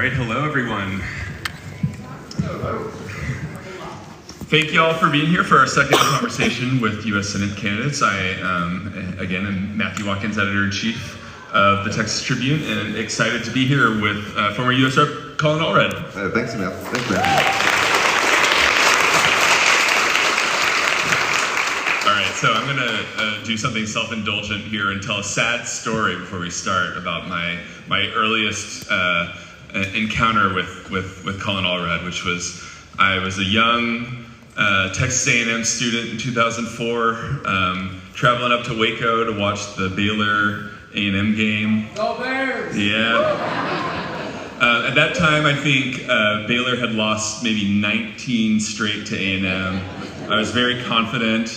right, hello everyone. Hello. Thank you all for being here for our second conversation with U.S. Senate candidates. I, again, am Matthew Watkins, Editor-in-Chief of the Texas Tribune, and excited to be here with former U.S. Rep. Colin Allred. Thanks, Matthew. Thanks, Matthew. All right, so I'm gonna do something self-indulgent here and tell a sad story before we start about my earliest encounter with Colin Allred, which was I was a young Texas A&M student in 2004, traveling up to Waco to watch the Baylor A&M game. Go Bears! Yeah. At that time, I think Baylor had lost maybe 19 straight to A&M. I was very confident.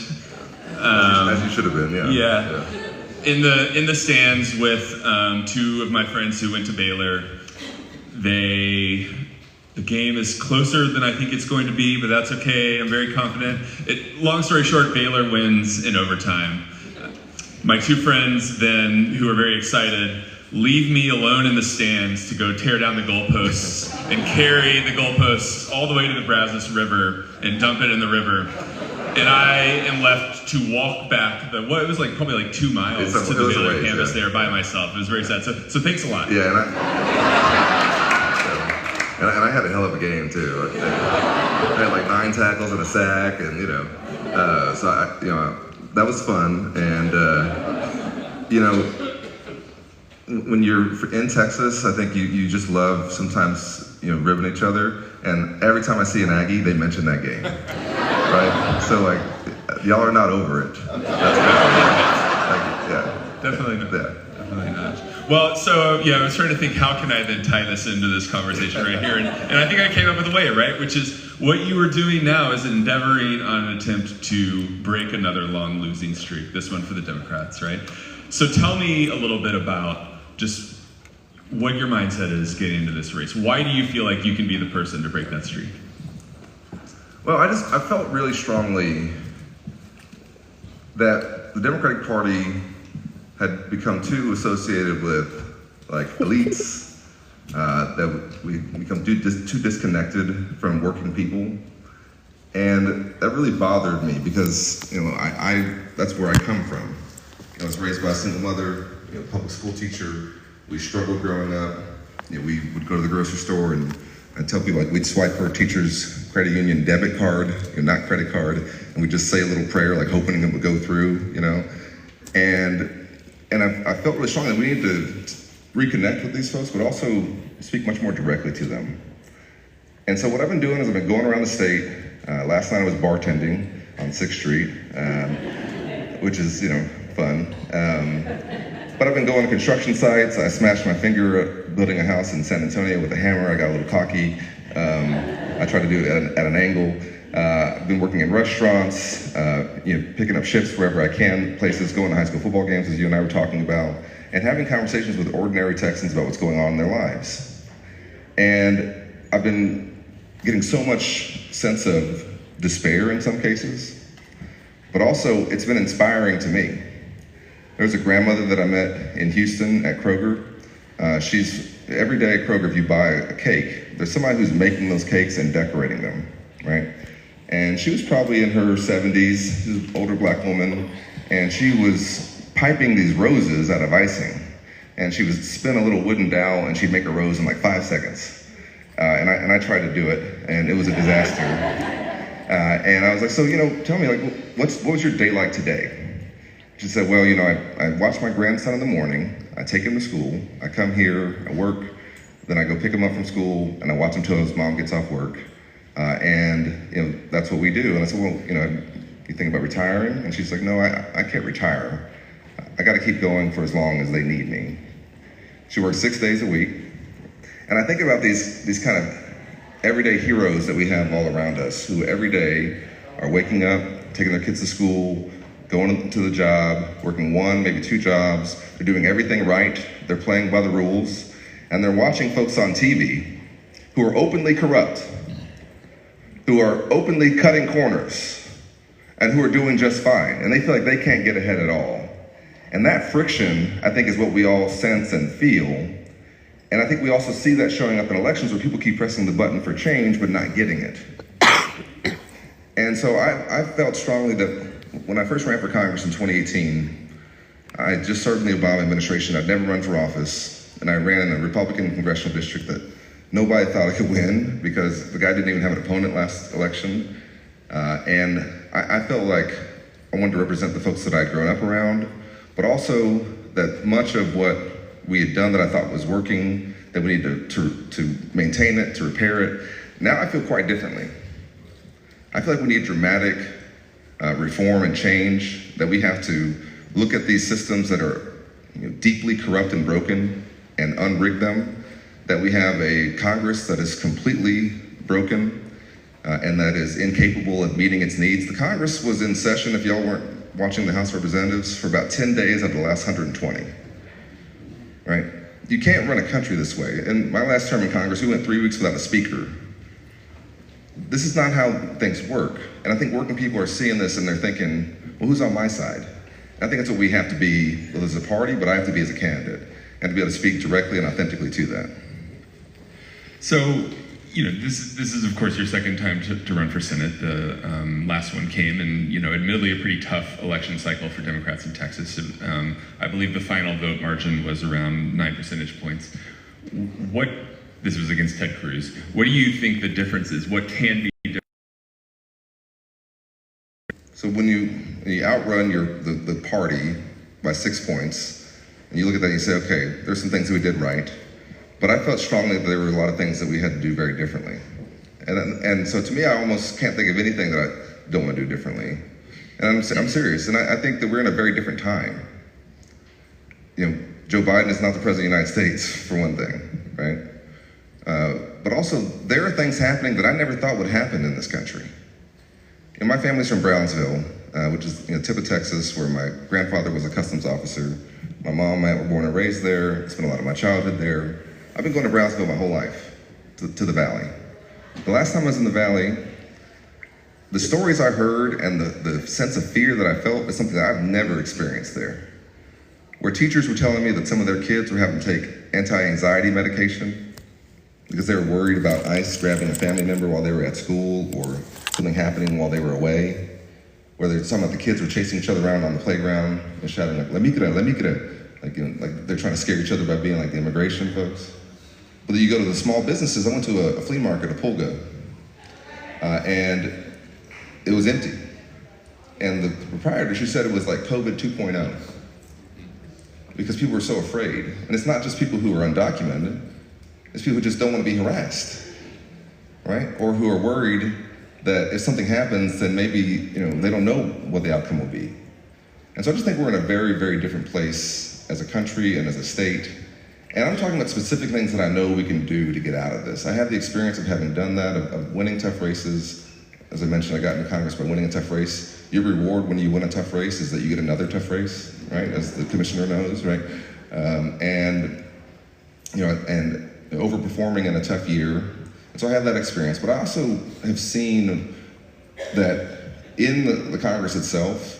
As you should have been, yeah. Yeah. In the stands with two of my friends who went to Baylor. The game is closer than I think it's going to be, but that's okay. I'm very confident. Long story short, Baylor wins in overtime. My two friends then, who are very excited, leave me alone in the stands to go tear down the goalposts and carry the goalposts all the way to the Brazos River and dump it in the river. And I am left to walk back it was probably 2 miles to the Baylor campus there by myself. It was very sad. So thanks a lot. Yeah, and I had a hell of a game too. I had like 9 tackles and a sack, and so that was fun. And when you're in Texas, I think you just love sometimes ribbing each other. And every time I see an Aggie, they mention that game, right? So y'all are not over it. Definitely not. Yeah. Definitely not. Well, so I was trying to think, how can I then tie this into this conversation right here? And I think I came up with a way, right? Which is what you are doing now is endeavoring on an attempt to break another long losing streak, this one for the Democrats, right? So tell me a little bit about just what your mindset is getting into this race. Why do you feel like you can be the person to break that streak? Well, I felt really strongly that the Democratic Party had become too associated with elites, that we become too disconnected from working people, and that really bothered me because that's where I come from. I was raised by a single mother, public school teacher. We struggled growing up. We would go to the grocery store and tell people we'd swipe our teacher's credit union debit card, not credit card, and we'd just say a little prayer, hoping it would go through, And I felt really strongly that we need to reconnect with these folks, but also speak much more directly to them. And so what I've been doing is I've been going around the state. Last night I was bartending on 6th Street, which is, fun. But I've been going to construction sites. I smashed my finger building a house in San Antonio with a hammer. I got a little cocky. I try to do it at an angle. I've been working in restaurants, picking up shifts wherever I can, places, going to high school football games, as you and I were talking about, and having conversations with ordinary Texans about what's going on in their lives. And I've been getting so much sense of despair in some cases, but also it's been inspiring to me. There's a grandmother that I met in Houston at Kroger. Every day at Kroger, if you buy a cake, there's somebody who's making those cakes and decorating them, right? And she was probably in her 70s, she's an older black woman, and she was piping these roses out of icing. And she would spin a little wooden dowel and she'd make a rose in 5 seconds. And I tried to do it, and it was a disaster. And I was like, so, tell me, what was your day like today? She said, well, I watch my grandson in the morning, I take him to school, I come here, I work, then I go pick him up from school, and I watch him till his mom gets off work. And that's what we do. And I said, well, you think about retiring? And she's like, no, I can't retire. I got to keep going for as long as they need me. She works 6 days a week. And I think about these kind of everyday heroes that we have all around us who every day are waking up, taking their kids to school, going to the job, working 1, maybe 2 jobs. They're doing everything right. They're playing by the rules. And they're watching folks on TV who are openly corrupt, who are openly cutting corners, and who are doing just fine. And they feel like they can't get ahead at all. And that friction, I think, is what we all sense and feel. And I think about these kind of everyday heroes that we have all around us who every day are waking up, taking their kids to school, going to the job, working 1, maybe 2 jobs. They're doing everything right. They're playing by the rules. And they're watching folks on TV who are openly corrupt, who are doing just fine. And they feel like they can't get ahead at all. And that friction, I think, is what we all sense and feel. And I think we also see that showing up in elections where people keep pressing the button for change but not getting it. And so I felt strongly that when I first ran for Congress in 2018, I just served in the Obama administration. I'd never run for office, and I ran in a Republican congressional district that nobody thought I could win because the guy didn't even have an opponent last election. And I felt like I wanted to represent the folks that I'd grown up around, but also that much of what we had done that I thought was working, that we need to maintain it, to repair it. Now I feel quite differently. I feel like we need dramatic reform and change, that we have to look at these systems that are deeply corrupt and broken and unrig them, that we have a Congress that is completely broken and that is incapable of meeting its needs. The Congress was in session, if y'all weren't watching the House of Representatives, for about 10 days out of the last 120, right? You can't run a country this way. In my last term in Congress, we went 3 weeks without a speaker. This is not how things work. And I think working people are seeing this and they're thinking, well, who's on my side? And I think that's what we have to be, well, as a party, but I have to be as a candidate, and to be able to speak directly and authentically to that. So, this is of course your second time to run for Senate. The last one came, and admittedly a pretty tough election cycle for Democrats in Texas. I believe the final vote margin was around 9 percentage points. This was against Ted Cruz. What do you think the difference is? What can be different? So when you outrun the party by 6 points, and you look at that and you say, okay, there's some things that we did right, but I felt strongly that there were a lot of things that we had to do very differently. And so to me, I almost can't think of anything that I don't want to do differently. And I'm serious, and I think that we're in a very different time. Joe Biden is not the president of the United States, for one thing, right? But also, there are things happening that I never thought would happen in this country. My family's from Brownsville, which is tip of Texas, where my grandfather was a customs officer. My mom and I were born and raised there, spent a lot of my childhood there. I've been going to Brownsville my whole life, to the Valley. The last time I was in the Valley, the stories I heard and the sense of fear that I felt is something that I've never experienced there. Where teachers were telling me that some of their kids were having to take anti-anxiety medication because they were worried about ICE grabbing a family member while they were at school or something happening while they were away. Where they're talking about the kids were chasing each other around on the playground and shouting like, let me get it. Like they're trying to scare each other by being like the immigration folks. But then you go to the small businesses. I went to a flea market, a Pulga, and it was empty. And the proprietor, she said it was like COVID 2.0 because people were so afraid. And it's not just people who are undocumented, it's people who just don't want to be harassed, right? Or who are worried that if something happens, then maybe they don't know what the outcome will be. And so I just think we're in a very, very different place as a country and as a state. And I'm talking about specific things that I know we can do to get out of this. I have the experience of having done that, of winning tough races. As I mentioned, I got into Congress by winning a tough race. Your reward when you win a tough race is that you get another tough race, right? As the commissioner knows, right? And overperforming in a tough year. And so I have that experience, but I also have seen that in the Congress itself,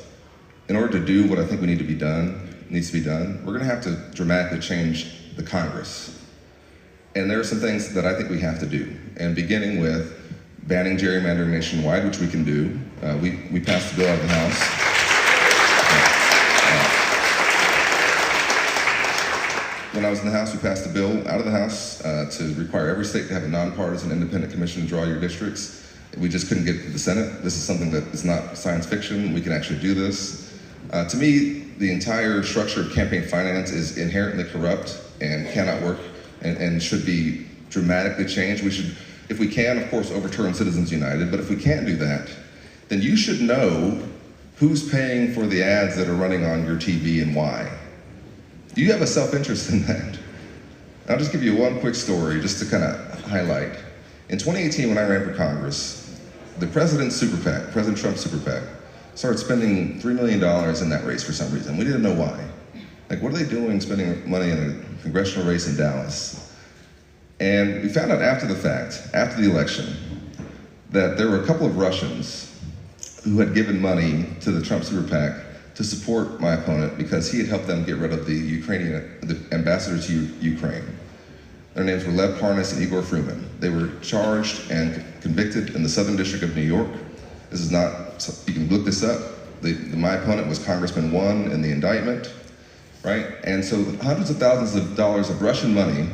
in order to do what I think needs to be done, we're gonna have to dramatically change the Congress. And there are some things that I think we have to do, and beginning with banning gerrymandering nationwide, which we can do. We passed the bill out of the House. When I was in the House, we passed a bill out of the House to require every state to have a nonpartisan independent commission to draw your districts. We just couldn't get it to the Senate. This is something that is not science fiction. We can actually do this. To me, the entire structure of campaign finance is inherently corrupt and cannot work and should be dramatically changed. We should, if we can, of course, overturn Citizens United, but if we can't do that, then you should know who's paying for the ads that are running on your TV and why. You have a self-interest in that. I'll just give you one quick story just to kind of highlight. In 2018, when I ran for Congress, the president's super PAC, President Trump's super PAC, started spending $3 million in that race for some reason. We didn't know why. Like, what are they doing spending money in a congressional race in Dallas? And we found out after the fact, after the election, that there were a couple of Russians who had given money to the Trump super PAC to support my opponent because he had helped them get rid of the ambassador to Ukraine. Their names were Lev Parnas and Igor Fruman. They were charged and convicted in the Southern District of New York. This is not, you can look this up. My opponent was Congressman 1 in the indictment, right? And so hundreds of thousands of dollars of Russian money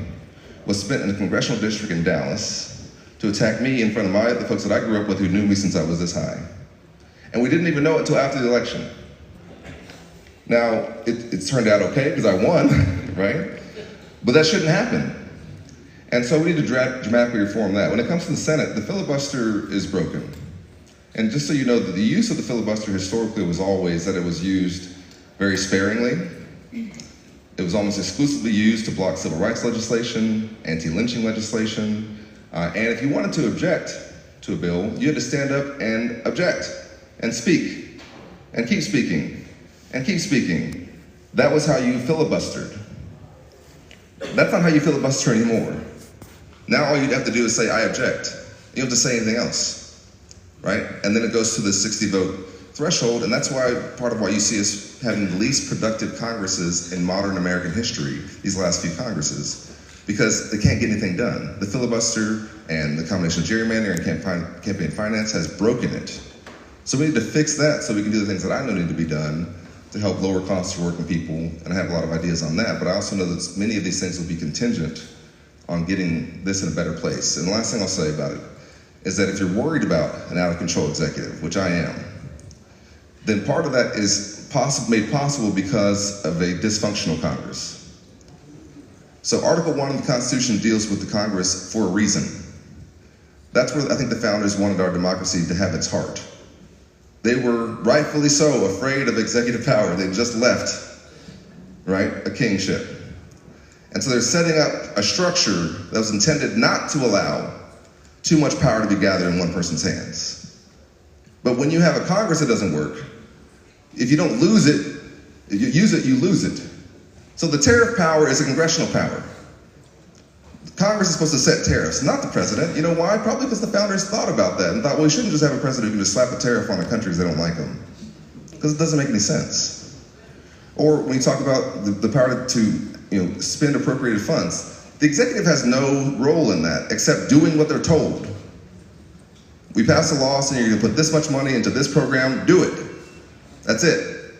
was spent in the congressional district in Dallas to attack me in front of the folks that I grew up with who knew me since I was this high. And we didn't even know it until after the election. Now, it turned out okay because I won, right? But that shouldn't happen. And so we need to dramatically reform that. When it comes to the Senate, the filibuster is broken. And just so you know, that the use of the filibuster historically was always that it was used very sparingly. It was almost exclusively used to block civil rights legislation, anti-lynching legislation, and if you wanted to object to a bill, you had to stand up and object, and speak, and keep speaking, and keep speaking. That was how you filibustered. That's not how you filibuster anymore. Now all you'd have to do is say, I object. You don't have to say anything else, right? And then it goes to the 60-vote threshold, and that's why part of why you see us having the least productive Congresses in modern American history, these last few Congresses, because they can't get anything done. The filibuster and the combination of gerrymandering and campaign finance has broken it. So we need to fix that so we can do the things that I know need to be done to help lower costs for working people, and I have a lot of ideas on that, but I also know that many of these things will be contingent on getting this in a better place. And the last thing I'll say about it is that if you're worried about an out-of-control executive, which I am, then part of that is made possible because of a dysfunctional Congress. So Article 1 of the Constitution deals with the Congress for a reason. That's where I think the founders wanted our democracy to have its heart. They were rightfully so afraid of executive power. They just left, right, a kingship. And so they're setting up a structure that was intended not to allow too much power to be gathered in one person's hands. But when you have a Congress that doesn't work, if you don't lose it, if you use it, you lose it. So the tariff power is a congressional power. Congress is supposed to set tariffs, not the president. You know why? Probably because the founders thought about that and thought, well, we shouldn't just have a president who can just slap a tariff on a country because they don't like them. Because it doesn't make any sense. Or when you talk about the power to spend appropriated funds, the executive has no role in that except doing what they're told. We pass a law saying you're going to put this much money into this program, do it. That's it.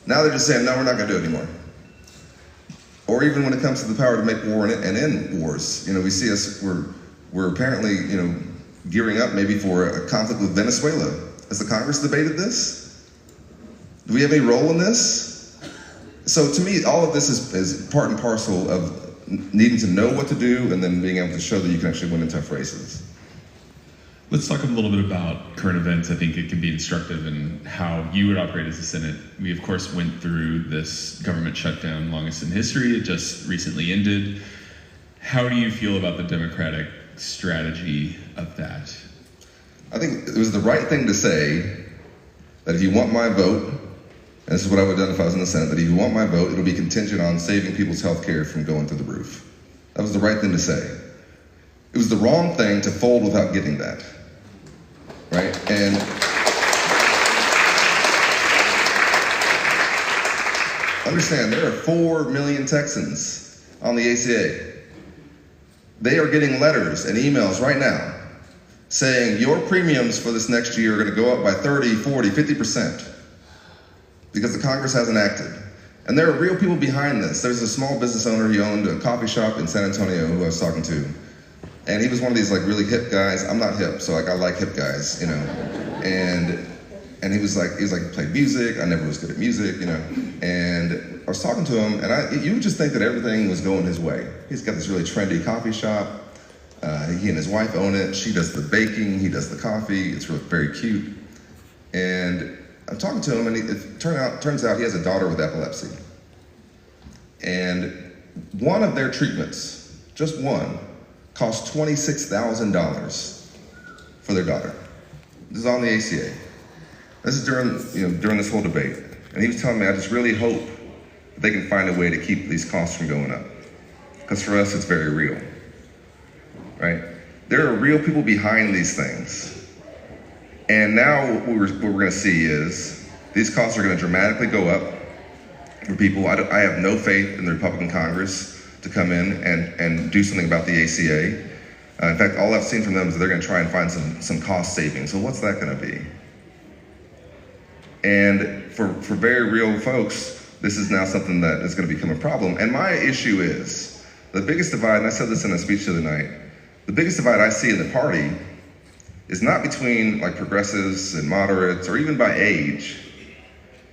Now they're just saying, no, we're not going to do it anymore. Or even when it comes to the power to make war and end wars, we see we're apparently, gearing up maybe for a conflict with Venezuela. Has the Congress debated this? Do we have any role in this? So to me, all of this is part and parcel of needing to know what to do and then being able to show that you can actually win in tough races. Let's talk a little bit about current events. I think it can be instructive in how you would operate as a Senate. We, of course, went through this government shutdown, longest in history. It just recently ended. How do you feel about the Democratic strategy of that? I think it was the right thing to say that if you want my vote, and this is what I would have done if I was in the Senate, that if you want my vote, it'll be contingent on saving people's health care from going through the roof. That was the right thing to say. It was the wrong thing to fold without getting that. Right? And understand, there are 4 million Texans on the ACA. They are getting letters and emails right now saying your premiums for this next year are going to go up by 30, 40, 50% because the Congress hasn't acted. And there are real people behind this. There's a small business owner, he owned a coffee shop in San Antonio who I was talking to. And he was one of these really hip guys. I'm not hip, so I like hip guys, And he was like, played music. I never was good at music, And I was talking to him, and you would just think that everything was going his way. He's got this really trendy coffee shop. He and his wife own it. She does the baking. He does the coffee. It's really very cute. And I'm talking to him, and it turns out he has a daughter with epilepsy. And one of their treatments, just one, cost $26,000 for their daughter. This is on the ACA. This is during this whole debate. And he was telling me, I just really hope that they can find a way to keep these costs from going up. Because for us, it's very real, right? There are real people behind these things. And now what we're gonna see is these costs are gonna dramatically go up for people. I have no faith in the Republican Congress to come in and do something about the ACA. In fact, all I've seen from them is that they're going to try and find some cost savings. So what's that going to be? And for very real folks, this is now something that is going to become a problem. And my issue is, the biggest divide, and I said this in a speech the other night, the biggest divide I see in the party is not between like progressives and moderates or even by age.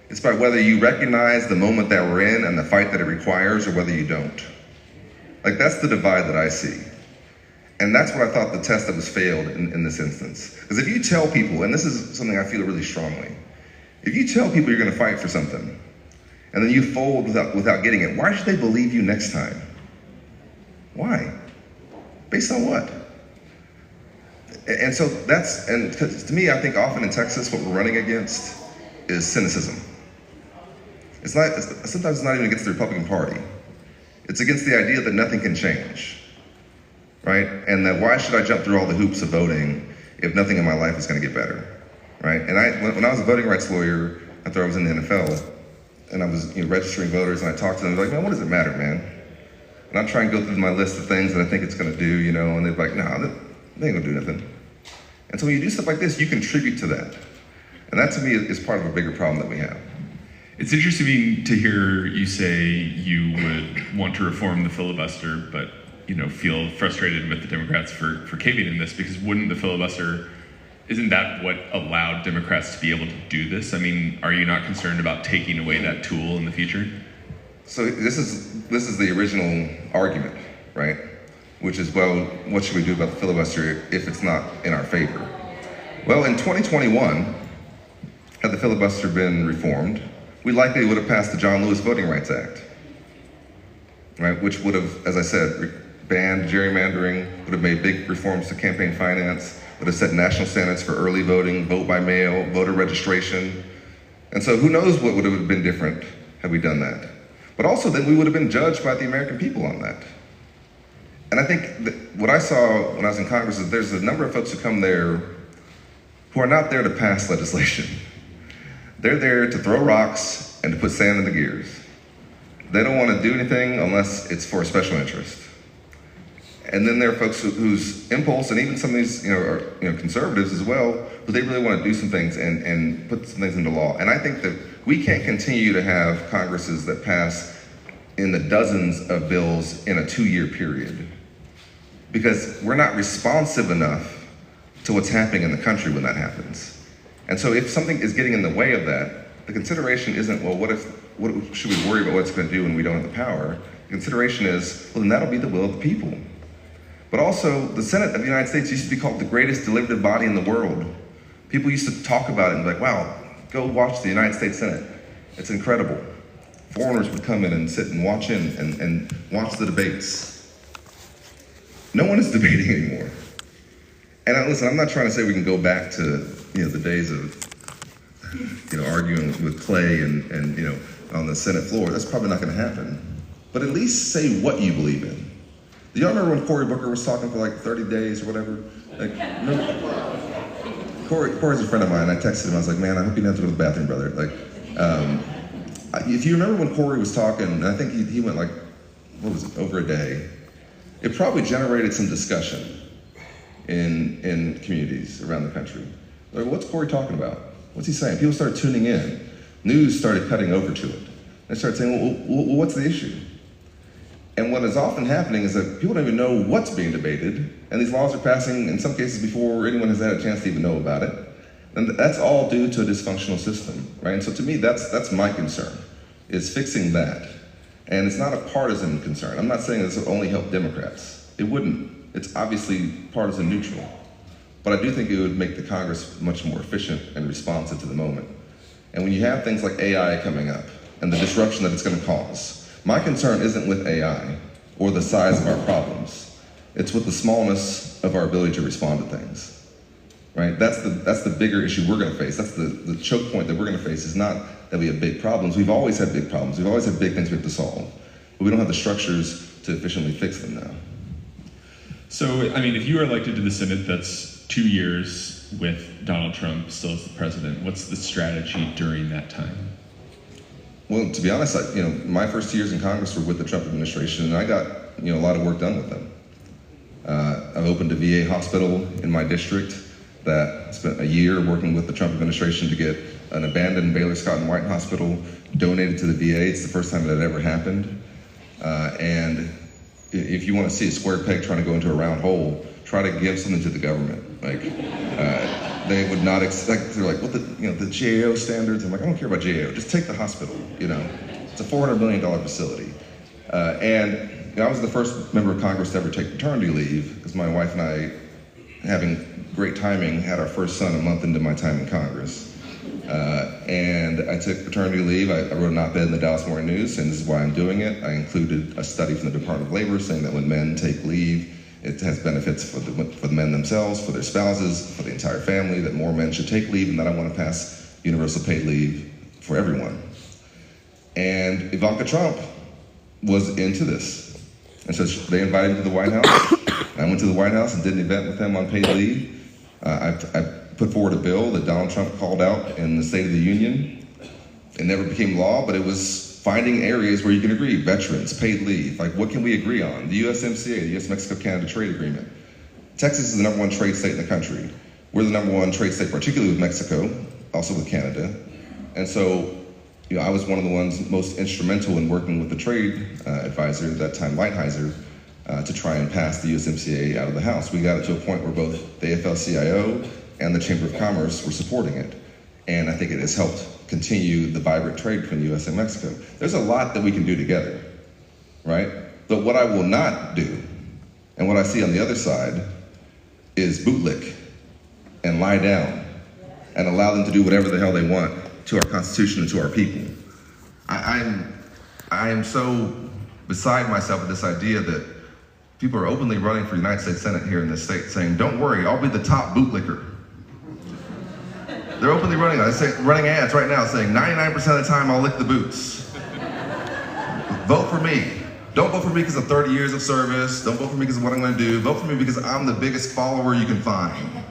It's by whether you recognize the moment that we're in and the fight that it requires or whether you don't. Like that's the divide that I see. And that's what I thought the test that was failed in this instance. Because if you tell people, and this is something I feel really strongly, if you tell people you're going to fight for something, and then you fold without getting it, why should they believe you next time? Why? Based on what? And so and to me, I think often in Texas, what we're running against is cynicism. Sometimes it's not even against the Republican Party. It's against the idea that nothing can change, right? And that why should I jump through all the hoops of voting if nothing in my life is going to get better, right? And when I was a voting rights lawyer after I was in the NFL, and I was registering voters, and I talked to them, they're like, man, what does it matter, man? And I try and go through my list of things that I think it's going to do, and they're like, nah, they ain't going to do nothing. And so when you do stuff like this, you contribute to that. And that to me is part of a bigger problem that we have. It's interesting to hear you say you would want to reform the filibuster, but feel frustrated with the Democrats for caving in this, because wouldn't the filibuster, isn't that what allowed Democrats to be able to do this? I mean, are you not concerned about taking away that tool in the future? So this is the original argument, right? Which is, well, what should we do about the filibuster if it's not in our favor? Well, in 2021, had the filibuster been reformed, we likely would have passed the John Lewis Voting Rights Act, right? Which would have, as I said, banned gerrymandering, would have made big reforms to campaign finance, would have set national standards for early voting, vote by mail, voter registration. And so who knows what would have been different had we done that. But also then we would have been judged by the American people on that. And I think that what I saw when I was in Congress is there's a number of folks who come there who are not there to pass legislation. They're there to throw rocks and to put sand in the gears. They don't want to do anything unless it's for a special interest. And then there are folks whose impulse, and even some of these are conservatives as well, but they really want to do some things and put some things into law. And I think that we can't continue to have Congresses that pass in the dozens of bills in a 2-year period, because we're not responsive enough to what's happening in the country when that happens. And so if something is getting in the way of that, the consideration isn't, well, what should we worry about what it's going to do when we don't have the power? The consideration is, well, then that'll be the will of the people. But also, the Senate of the United States used to be called the greatest deliberative body in the world. People used to talk about it and be like, wow, go watch the United States Senate. It's incredible. Foreigners would come in and sit and watch and watch the debates. No one is debating anymore. And listen, I'm not trying to say we can go back to the days of arguing with Clay and on the Senate floor. That's probably not going to happen. But at least say what you believe in. Do y'all remember when Cory Booker was talking for like 30 days or whatever? Like, Cory's a friend of mine. I texted him. I was like, man, I hope you don't have to go to the bathroom, brother. Like, if you remember when Cory was talking, and I think he went like, what was it, over a day. It probably generated some discussion in communities around the country. Like, what's Cory talking about? What's he saying? People started tuning in. News started cutting over to it. They started saying, well, what's the issue? And what is often happening is that people don't even know what's being debated, and these laws are passing, in some cases, before anyone has had a chance to even know about it. And that's all due to a dysfunctional system, right? And so to me, that's my concern, is fixing that. And it's not a partisan concern. I'm not saying this will only help Democrats. It wouldn't. It's obviously partisan neutral. But I do think it would make the Congress much more efficient and responsive to the moment. And when you have things like AI coming up and the disruption that it's going to cause, my concern isn't with AI or the size of our problems. It's with the smallness of our ability to respond to things, right? That's the bigger issue we're going to face. That's the choke point that we're going to face, is not that we have big problems. We've always had big problems. We've always had big things we have to solve. But we don't have the structures to efficiently fix them now. So, I mean, if you are elected to the Senate, that's 2 years with Donald Trump still as the president. What's the strategy during that time? Well, to be honest, my first 2 years in Congress were with the Trump administration, and I got a lot of work done with them. I've opened a VA hospital in my district that spent a year working with the Trump administration to get an abandoned Baylor Scott and White hospital donated to the VA. It's the first time that ever happened. And if you want to see a square peg trying to go into a round hole, try to give something to the government. They would not expect. They're like, well, the GAO standards. I'm like, I don't care about GAO. Just take the hospital. It's a $400 million facility. And I was the first member of Congress to ever take paternity leave because my wife and I, having great timing, had our first son a month into my time in Congress. And I took paternity leave. I wrote an op-ed in the Dallas Morning News, and this is why I'm doing it. I included a study from the Department of Labor saying that when men take leave, it has benefits for the men themselves, for their spouses, for the entire family, that more men should take leave, and that I want to pass universal paid leave for everyone. And Ivanka Trump was into this. And so they invited me to the White House. I went to the White House and did an event with them on paid leave. I put forward a bill that Donald Trump called out in the State of the Union. It never became law, but it was finding areas where you can agree. Veterans, paid leave, what can we agree on? The USMCA, the US-Mexico-Canada Trade Agreement. Texas is the #1 trade state in the country. We're the #1 trade state, particularly with Mexico, also with Canada. And so, I was one of the ones most instrumental in working with the trade advisor at that time, Lighthizer, to try and pass the USMCA out of the House. We got it to a point where both the AFL-CIO and the Chamber of Commerce were supporting it. And I think it has helped continue the vibrant trade between the US and Mexico. There's a lot that we can do together, right? But what I will not do, and what I see on the other side, is bootlick and lie down and allow them to do whatever the hell they want to our Constitution and to our people. I am so beside myself with this idea that people are openly running for the United States Senate here in this state saying, don't worry, I'll be the top bootlicker. They're openly running ads right now saying 99% of the time I'll lick the boots. Vote for me. Don't vote for me because of 30 years of service. Don't vote for me because of what I'm going to do. Vote for me because I'm the biggest follower you can find.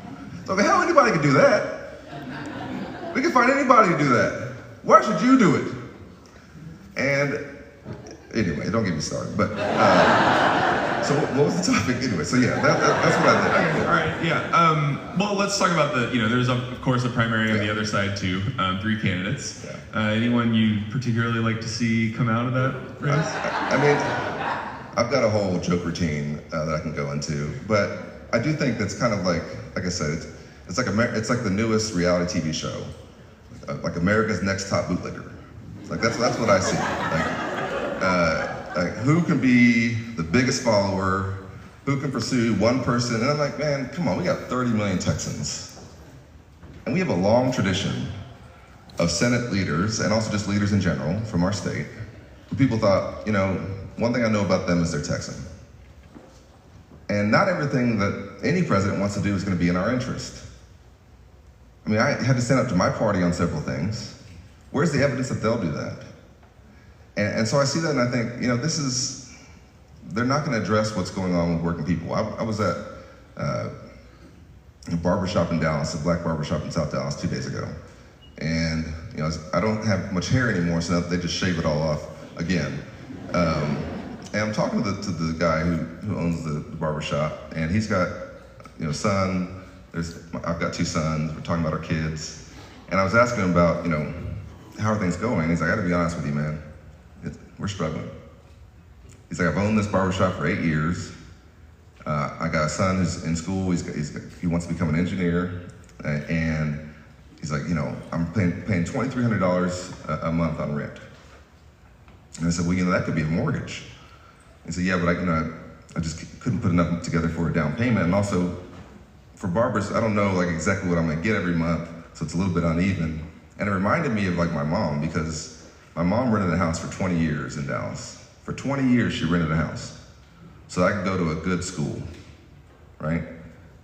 So the hell, anybody can do that. We can find anybody to do that. Why should you do it? And anyway, don't get me started. But so what was the topic anyway? So yeah, that's what I did. Okay, all right, yeah. Well, let's talk about there's of course a primary on the other side too. 3 candidates. Yeah. Anyone you particularly like to see come out of that race? I mean, I've got a whole joke routine that I can go into, but I do think that's kind of like I said, it's like the newest reality TV show, like America's Next Top Bootlicker. That's what I see. Who can be the biggest follower? Who can pursue one person? And I'm like, man, come on, we got 30 million Texans. And we have a long tradition of Senate leaders, and also just leaders in general from our state, who people thought, one thing I know about them is they're Texan. And not everything that any president wants to do is going to be in our interest. I mean, I had to stand up to my party on several things. Where's the evidence that they'll do that? And so I see that and I think, they're not going to address what's going on with working people. I was at a barbershop in Dallas, a black barbershop in South Dallas 2 days ago. And, I don't have much hair anymore, so they just shave it all off again. And I'm talking to the guy who owns the barbershop, and he's got, son, I've got 2 sons, we're talking about our kids. And I was asking him about, how are things going? He's like, I gotta be honest with you, man. We're struggling. He's like, I've owned this barbershop for 8 years. I got a son who's in school. He wants to become an engineer. And he's like, I'm paying $2,300 a month on rent. And I said, well, that could be a mortgage. He said, yeah, but I just couldn't put enough together for a down payment. And also, for barbers, I don't know exactly what I'm gonna get every month, so it's a little bit uneven. And it reminded me of my mom, because my mom rented a house for 20 years in Dallas. For 20 years, she rented a house so I could go to a good school, right?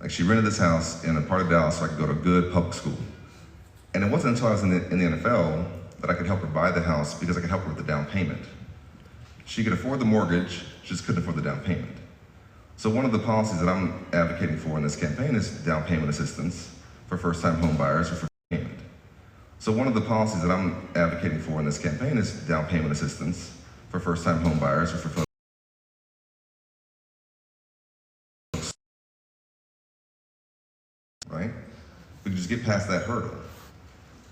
She rented this house in a part of Dallas so I could go to a good public school. And it wasn't until I was in the NFL that I could help her buy the house because I could help her with the down payment. She could afford the mortgage, she just couldn't afford the down payment. So one of the policies that I'm advocating for in this campaign is down payment assistance for first-time home buyers or for payment. So one of the policies that I'm advocating for in this campaign is down payment assistance for first-time home buyers or for folks, right? We can just get past that hurdle.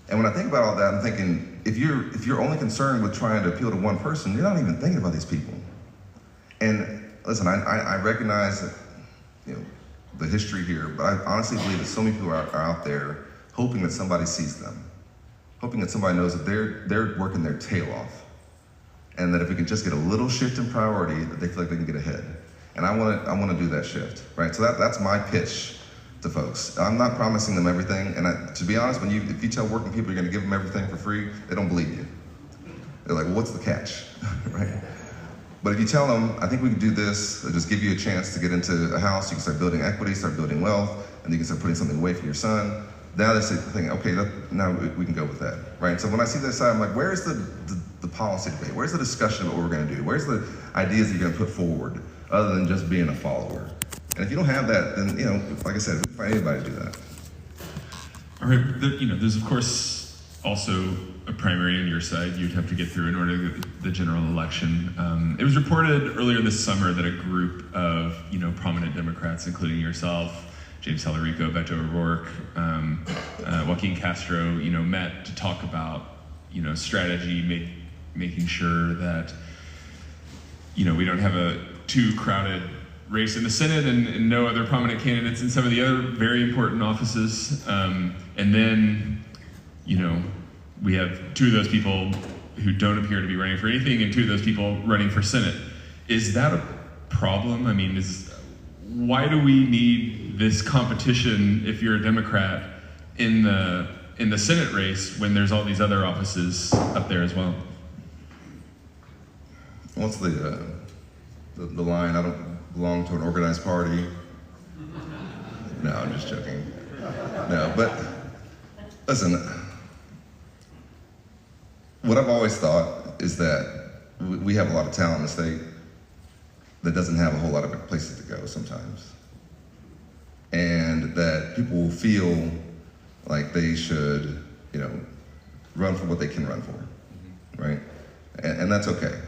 And when I think about all that, I'm thinking, if you're only concerned with trying to appeal to one person, you're not even thinking about these people. And listen, I recognize that, the history here, but I honestly believe that so many people are out there hoping that somebody sees them, hoping that somebody knows that they're working their tail off, and that if we can just get a little shift in priority, that they feel like they can get ahead. And I want to do that shift, right? So that's my pitch to folks. I'm not promising them everything, and to be honest, if you tell working people you're going to give them everything for free, they don't believe you. They're like, well, what's the catch, right? But if you tell them, I think we can do this, they'll just give you a chance to get into a house, you can start building equity, start building wealth, and you can start putting something away for your son. Now they're thinking, okay, now we can go with that, right? So when I see that side, I'm like, where's the policy debate? Where's the discussion of what we're going to do? Where's the ideas that you're going to put forward, other than just being a follower? And if you don't have that, then, like I said, we can find anybody to do that. All right, there's of course also a primary on your side you'd have to get through in order to get the general election. It was reported earlier this summer that a group of prominent Democrats, including yourself, James Tallarico, Beto O'Rourke, Joaquin Castro, met to talk about strategy, making sure that we don't have a too crowded race in the Senate and no other prominent candidates in some of the other very important offices. And then, we have two of those people who don't appear to be running for anything and two of those people running for Senate. Is that a problem? I mean, why do we need this competition if you're a Democrat in the Senate race when there's all these other offices up there as well? What's the line? I don't belong to an organized party. No, I'm just joking. No, but listen, what I've always thought is that we have a lot of talent in the state that doesn't have a whole lot of places to go sometimes. And that people will feel like they should, run for what they can run for, right? And that's okay.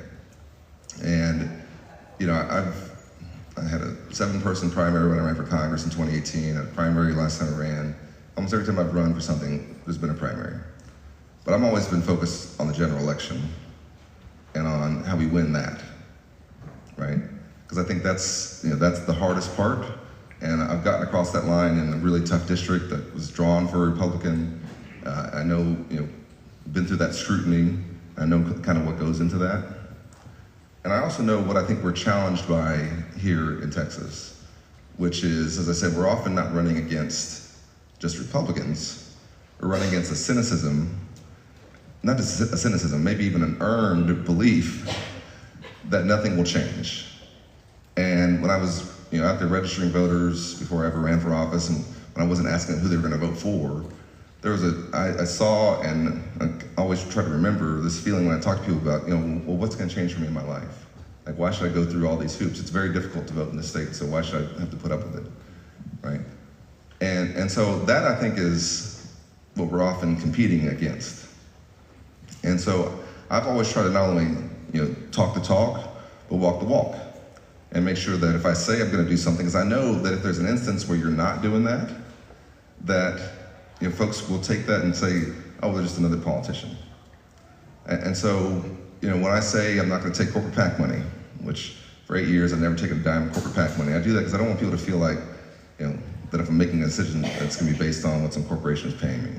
And, I had a 7-person primary when I ran for Congress in 2018, a primary last time I ran. Almost every time I've run for something, there's been a primary. But I've always been focused on the general election and on how we win that, right? Because I think that's the hardest part. And I've gotten across that line in a really tough district that was drawn for a Republican. I know, been through that scrutiny. I know kind of what goes into that. And I also know what I think we're challenged by here in Texas, which is, as I said, we're often not running against just Republicans. We're running against a cynicism, not just a cynicism, maybe even an earned belief that nothing will change. And when I was out there registering voters before I ever ran for office, and when I wasn't asking who they were going to vote for, there was I saw, and I always try to remember this feeling when I talk to people about, well, what's going to change for me in my life? Like, why should I go through all these hoops? It's very difficult to vote in this state, so why should I have to put up with it, right? And so that, I think, is what we're often competing against. And so I've always tried to not only, talk the talk, but walk the walk. And make sure that if I say I'm going to do something, because I know that if there's an instance where you're not doing that, that folks will take that and say, oh, they're just another politician. And so, when I say I'm not going to take corporate PAC money, which for 8 years I've never taken a dime of corporate PAC money, I do that because I don't want people to feel like, that if I'm making a decision, that's going to be based on what some corporation is paying me.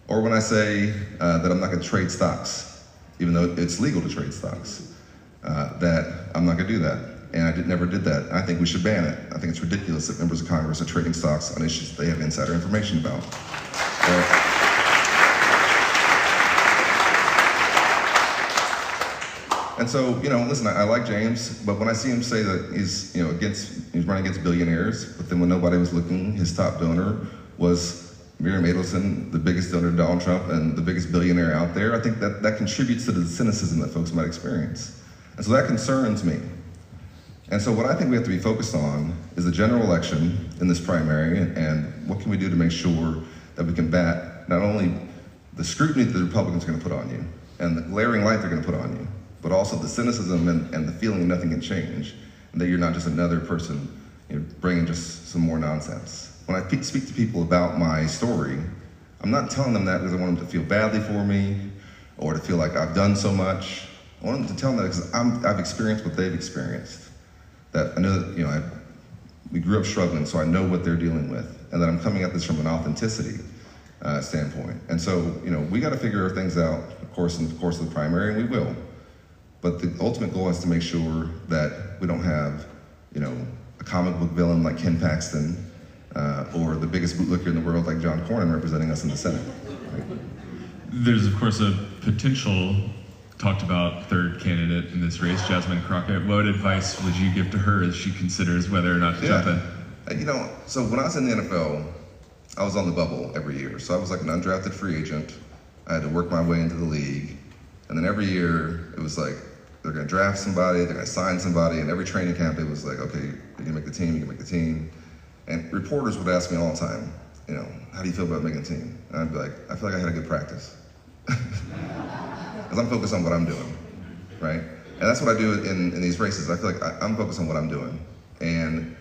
Or when I say that I'm not going to trade stocks, even though it's legal to trade stocks, that I'm not going to do that. And I never did that. I think we should ban it. I think it's ridiculous that members of Congress are trading stocks on issues that they have insider information about. And so, listen, I like James, but when I see him say that he's running against billionaires, but then when nobody was looking, his top donor was Miriam Adelson, the biggest donor to Donald Trump and the biggest billionaire out there, I think that contributes to the cynicism that folks might experience. And so that concerns me. And so what I think we have to be focused on is the general election in this primary, and what can we do to make sure that we combat not only the scrutiny that the Republicans are going to put on you, and the glaring light they're going to put on you, but also the cynicism and the feeling that nothing can change, and that you're not just another person, bringing just some more nonsense. When I speak to people about my story, I'm not telling them that because I want them to feel badly for me or to feel like I've done so much. I want them to tell them that because I've experienced what they've experienced. That I know that we grew up struggling, so I know what they're dealing with, and that I'm coming at this from an authenticity standpoint. And so we got to figure things out, of course, in the course of the primary, and we will. But the ultimate goal is to make sure that we don't have a comic book villain like Ken Paxton or the biggest bootlicker in the world like John Cornyn representing us in the Senate. Right? There's, of course, a potential talked about third candidate in this race, Jasmine Crockett. What advice would you give to her as she considers whether or not to jump in? So when I was in the NFL, I was on the bubble every year. So I was like an undrafted free agent. I had to work my way into the league. And then every year, it was like, they're gonna draft somebody, they're gonna sign somebody, and every training camp, it was like, okay, you're gonna make the team, you can make the team. And reporters would ask me all the time, how do you feel about making the team? And I'd be like, I feel like I had a good practice. Because I'm focused on what I'm doing, right? And that's what I do in these races. I feel like I'm focused on what I'm doing. And,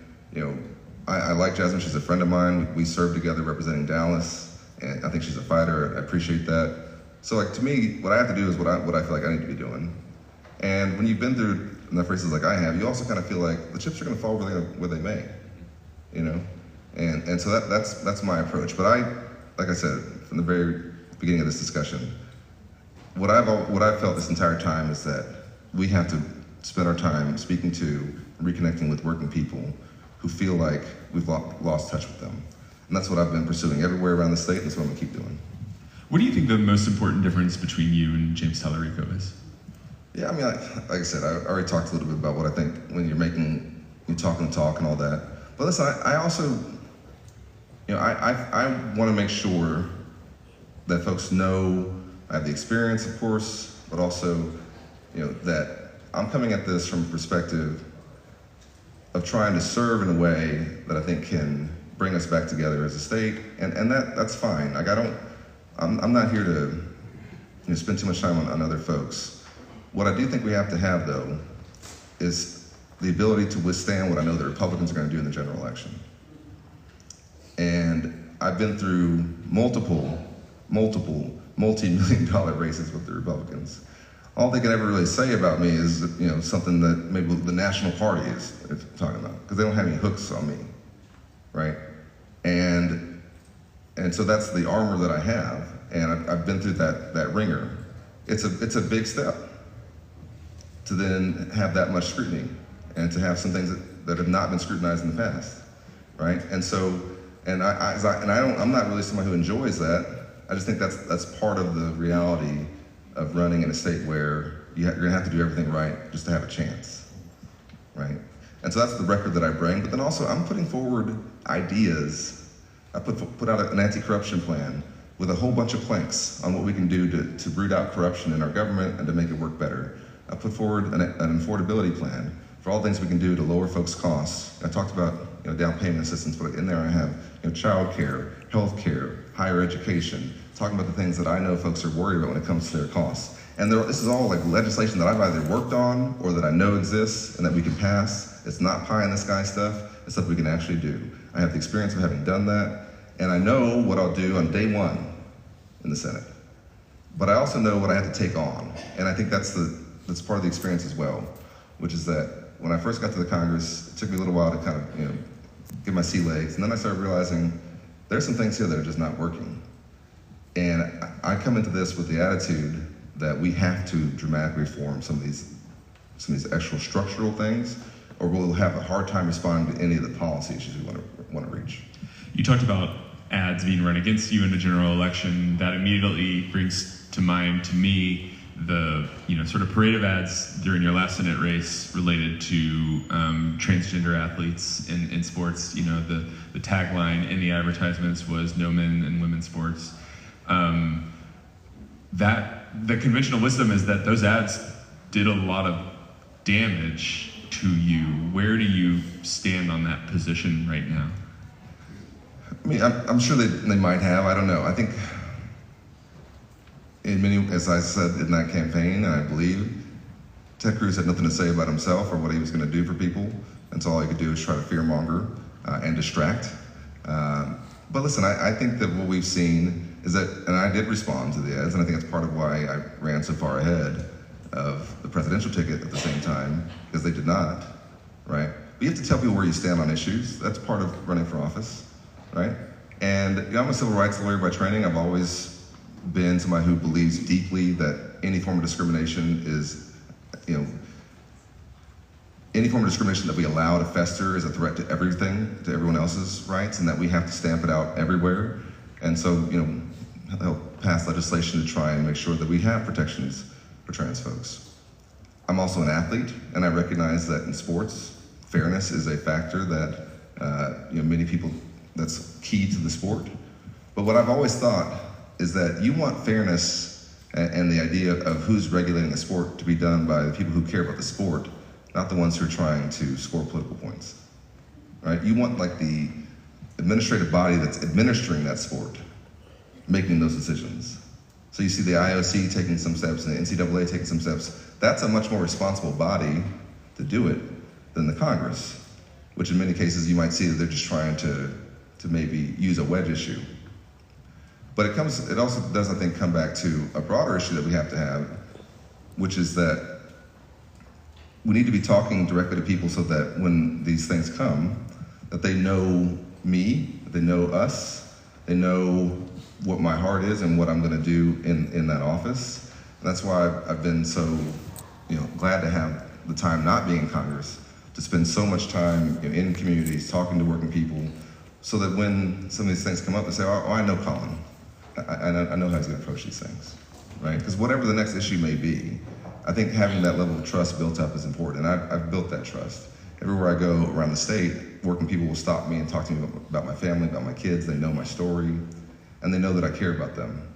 I like Jasmine, she's a friend of mine. We served together representing Dallas, and I think she's a fighter. I appreciate that. So like, to me, what I have to do is what I feel like I need to be doing. And when you've been through enough races like I have, you also kind of feel like the chips are going to fall where they may, And so that's my approach. But like I said, from the very beginning of this discussion, what I've felt this entire time is that we have to spend our time speaking to and reconnecting with working people who feel like we've lost touch with them. And that's what I've been pursuing everywhere around the state, and that's what I'm gonna keep doing. What do you think the most important difference between you and James Tallarico is? Yeah, I mean, like I said, I already talked a little bit about what I think when you're talking the talk and all that. But listen, I also, I want to make sure that folks know I have the experience, of course, but also, that I'm coming at this from a perspective of trying to serve in a way that I think can bring us back together as a state, and that's fine. Like I'm not here to spend too much time on other folks. What I do think we have to have, though, is the ability to withstand what I know the Republicans are going to do in the general election. And I've been through multiple multi-million-dollar races with the Republicans. All they can ever really say about me is, something that maybe the National Party is talking about, because they don't have any hooks on me, right? And so that's the armor that I have, and I've been through that ringer. It's a big step to then have that much scrutiny and to have some things that have not been scrutinized in the past, right? And so, I'm not really somebody who enjoys that. I just think that's part of the reality of running in a state where you're gonna have to do everything right just to have a chance, right? And so that's the record that I bring, but then also I'm putting forward ideas. I put out an anti-corruption plan with a whole bunch of planks on what we can do to root out corruption in our government and to make it work better. I put forward an affordability plan for all things we can do to lower folks' costs. I talked about down payment assistance, but in there I have child care, health care, higher education, talking about the things that I know folks are worried about when it comes to their costs. And this is all like legislation that I've either worked on or that I know exists and that we can pass. It's not pie in the sky stuff, it's stuff we can actually do. I have the experience of having done that, and I know what I'll do on day one in the Senate. But I also know what I have to take on, and I think that's part of the experience as well, which is that when I first got to the Congress, it took me a little while to kind of get my sea legs, and then I started realizing there's some things here that are just not working. And I come into this with the attitude that we have to dramatically reform some of these actual structural things, or we'll have a hard time responding to any of the policy issues we want to reach. You talked about ads being run against you in the general election. That immediately brings to mind, to me, the sort of parade of ads during your last Senate race related to transgender athletes in sports. The tagline in the advertisements was "No men in women's sports." The conventional wisdom is that those ads did a lot of damage to you. Where do you stand on that position right now? I mean, I'm sure they might have. I don't know. I think in many, as I said in that campaign, and I believe, Ted Cruz had nothing to say about himself or what he was going to do for people, and so all he could do is try to fearmonger and distract. But listen, I think that what we've seen is that, and I did respond to the ads, and I think that's part of why I ran so far ahead of the presidential ticket at the same time, because they did not, right? But you have to tell people where you stand on issues. That's part of running for office, right? And you know, I'm a civil rights lawyer by training. I've always been somebody who believes deeply that any form of discrimination is, you know, any form of discrimination that we allow to fester is a threat to everything, to everyone else's rights, and that we have to stamp it out everywhere. And so, you know, help pass legislation to try and make sure that we have protections for trans folks. I'm also an athlete, and I recognize that in sports, fairness is a factor that, you know, many people, that's key to the sport. But what I've always thought is that you want fairness and the idea of who's regulating a sport to be done by the people who care about the sport, not the ones who are trying to score political points, right? You want like the administrative body that's administering that sport, making those decisions. So you see the IOC taking some steps and the NCAA taking some steps. That's a much more responsible body to do it than the Congress, which in many cases you might see that they're just trying to maybe use a wedge issue. But it also does, I think, come back to a broader issue that we have to have, which is that we need to be talking directly to people so that when these things come, that they know me, they know us, they know what my heart is and what I'm gonna do in that office. And that's why I've been so, you know, glad to have the time not being in Congress, to spend so much time, you know, in communities, talking to working people, so that when some of these things come up, they say, oh, I know Colin. I know how he's gonna approach these things, right? Because whatever the next issue may be, I think having that level of trust built up is important, and I've built that trust. Everywhere I go around the state, working people will stop me and talk to me about my family, about my kids. They know my story, and they know that I care about them.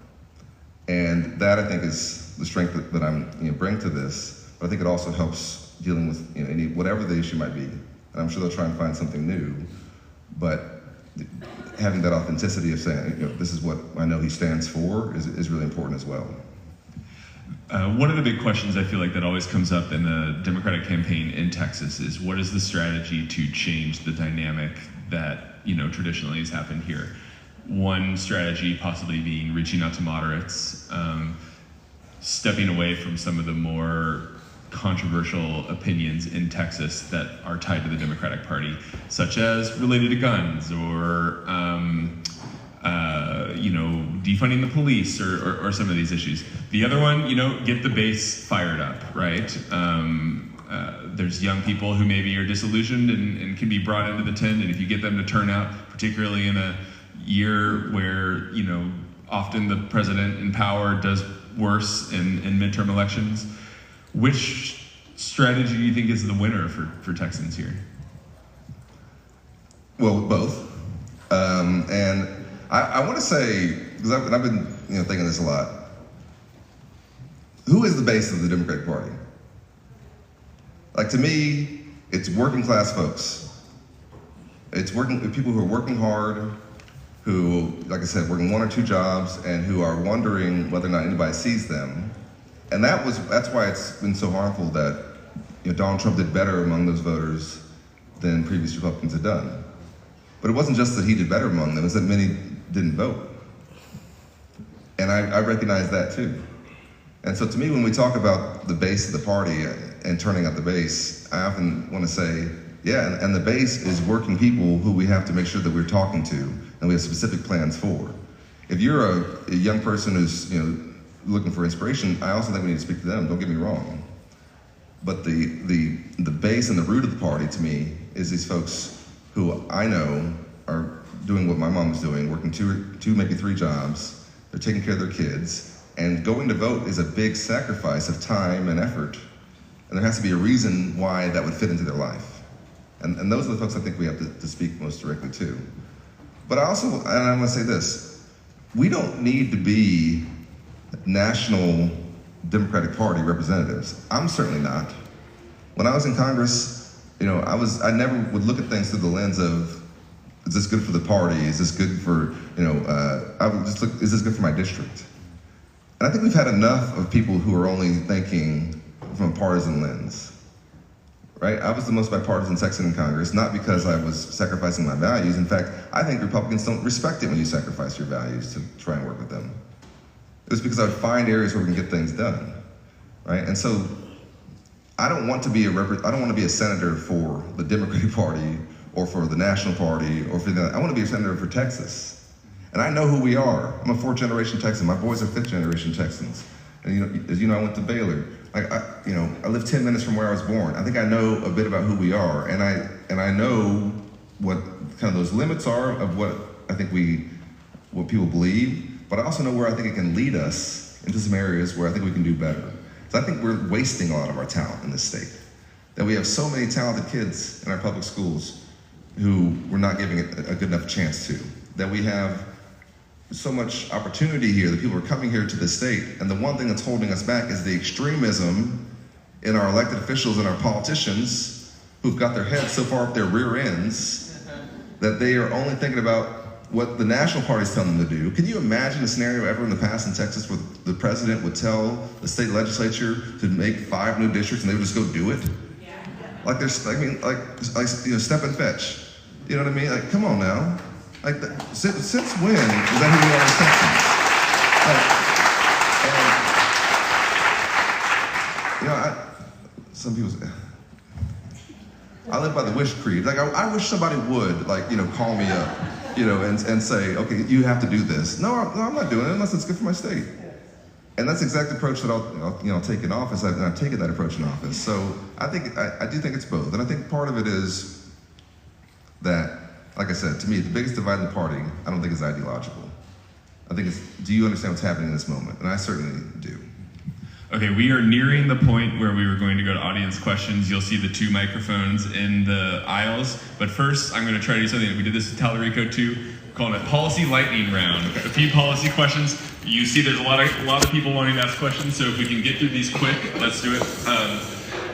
And that, I think, is the strength that I'm, you know, bring to this. But I think it also helps dealing with, you know, whatever the issue might be. And I'm sure they'll try and find something new, but having that authenticity of saying, you know, this is what I know he stands for is really important as well. One of the big questions I feel like that always comes up in the Democratic campaign in Texas is, what is the strategy to change the dynamic that, you know, traditionally has happened here? One strategy possibly being reaching out to moderates, stepping away from some of the more controversial opinions in Texas that are tied to the Democratic Party, such as related to guns or you know, defunding the police or some of these issues. The other one, you know, get the base fired up, right? There's young people who maybe are disillusioned and can be brought into the tent, and if you get them to turn out, particularly in a year where, you know, often the president in power does worse in midterm elections, which strategy do you think is the winner for Texans here? Well, both. And I want to say, because I've been, you know, thinking this a lot, who is the base of the Democratic Party? Like, to me, it's working class folks. It's people who are working hard, who, like I said, working one or two jobs, and who are wondering whether or not anybody sees them. And that's why it's been so harmful that, you know, Donald Trump did better among those voters than previous Republicans had done. But it wasn't just that he did better among them, it's that many didn't vote. And I recognize that too. And so to me, when we talk about the base of the party and turning out the base, I often want to say, yeah, and the base is working people who we have to make sure that we're talking to and we have specific plans for. If you're a young person who's, you know, looking for inspiration, I also think we need to speak to them, don't get me wrong. But the base and the root of the party to me is these folks who I know are doing what my mom was doing, working two, maybe three jobs. They're taking care of their kids, and going to vote is a big sacrifice of time and effort. And there has to be a reason why that would fit into their life. And those are the folks I think we have to speak most directly to. But I want to say this, we don't need to be national Democratic Party representatives. I'm certainly not. When I was in Congress, you know, I never would look at things through the lens of, is this good for the party? Is this good for, you know, I would just look, is this good for my district? And I think we've had enough of people who are only thinking from a partisan lens, right? I was the most bipartisan Texan in Congress, not because I was sacrificing my values. In fact, I think Republicans don't respect it when you sacrifice your values to try and work with them. It was because I would find areas where we can get things done, right? And so I don't want to be a senator for the Democratic Party or for the National Party or for I want to be a senator for Texas. And I know who we are. I'm a 4th-generation Texan. My boys are 5th-generation Texans. And as you know, I went to Baylor. I live 10 minutes from where I was born. I think I know a bit about who we are, and I know what kind of those limits are of what I think what people believe. But I also know where I think it can lead us into some areas where I think we can do better. So I think we're wasting a lot of our talent in this state. That we have so many talented kids in our public schools who we're not giving it a good enough chance to. That we have so much opportunity here, that people are coming here to the state, and the one thing that's holding us back is the extremism in our elected officials and our politicians who've got their heads so far up their rear ends that they are only thinking about what the national party's telling them to do. Can you imagine a scenario ever in the past in Texas where the president would tell the state legislature to make 5 new districts and they would just go do it? Like step and fetch. You know what I mean? Like, come on now. Like, since when is that who we are as Texans? Some people say, I live by the wish creed. Like, I wish somebody would, call me up, and say, okay, you have to do this. No, I'm not doing it unless it's good for my state. And that's the exact approach that I'll take in office, and I've taken that approach in office. So I do think it's both. And I think part of it is that, like I said, to me, the biggest divide in the party, I don't think is ideological. I think it's, do you understand what's happening in this moment? And I certainly do. Okay, we are nearing the point where we were going to go to audience questions. You'll see the 2 microphones in the aisles. But first, I'm going to try to do something. We did this with Talarico too, calling it Policy Lightning Round. A few policy questions. You see there's a lot of people wanting to ask questions, so if we can get through these quick, let's do it.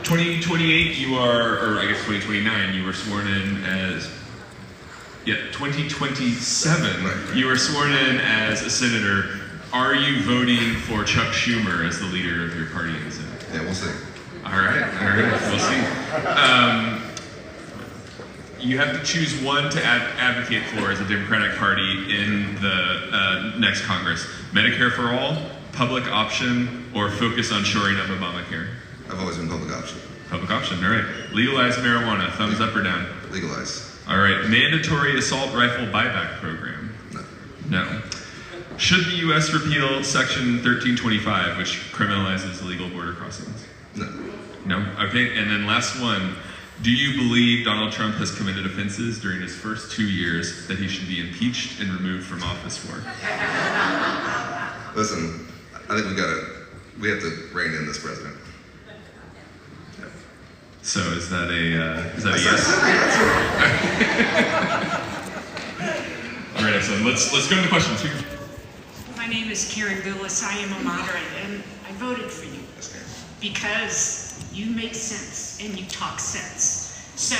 2028, you are, or I guess 2029, you were sworn in as... 2027, you were sworn in as a senator. Are you voting for Chuck Schumer as the leader of your party in the Senate? Yeah, we'll see. All right, we'll see. You have to choose one to advocate for as a Democratic Party in the next Congress. Medicare for all, public option, or focus on shoring up Obamacare? I've always been public option. Public option, all right. Legalize marijuana, thumbs up or down? Legalize. All right, mandatory assault rifle buyback program? No. Should the U.S. repeal Section 1325, which criminalizes illegal border crossings? No? Okay, and then last one. Do you believe Donald Trump has committed offenses during his first 2 years that he should be impeached and removed from office for? Listen, I think we have to rein in this president. So is that a yes? All right, excellent. Let's go to the questions. My name is Karen Gillis. I am a moderate, and I voted for you because you make sense and you talk sense. So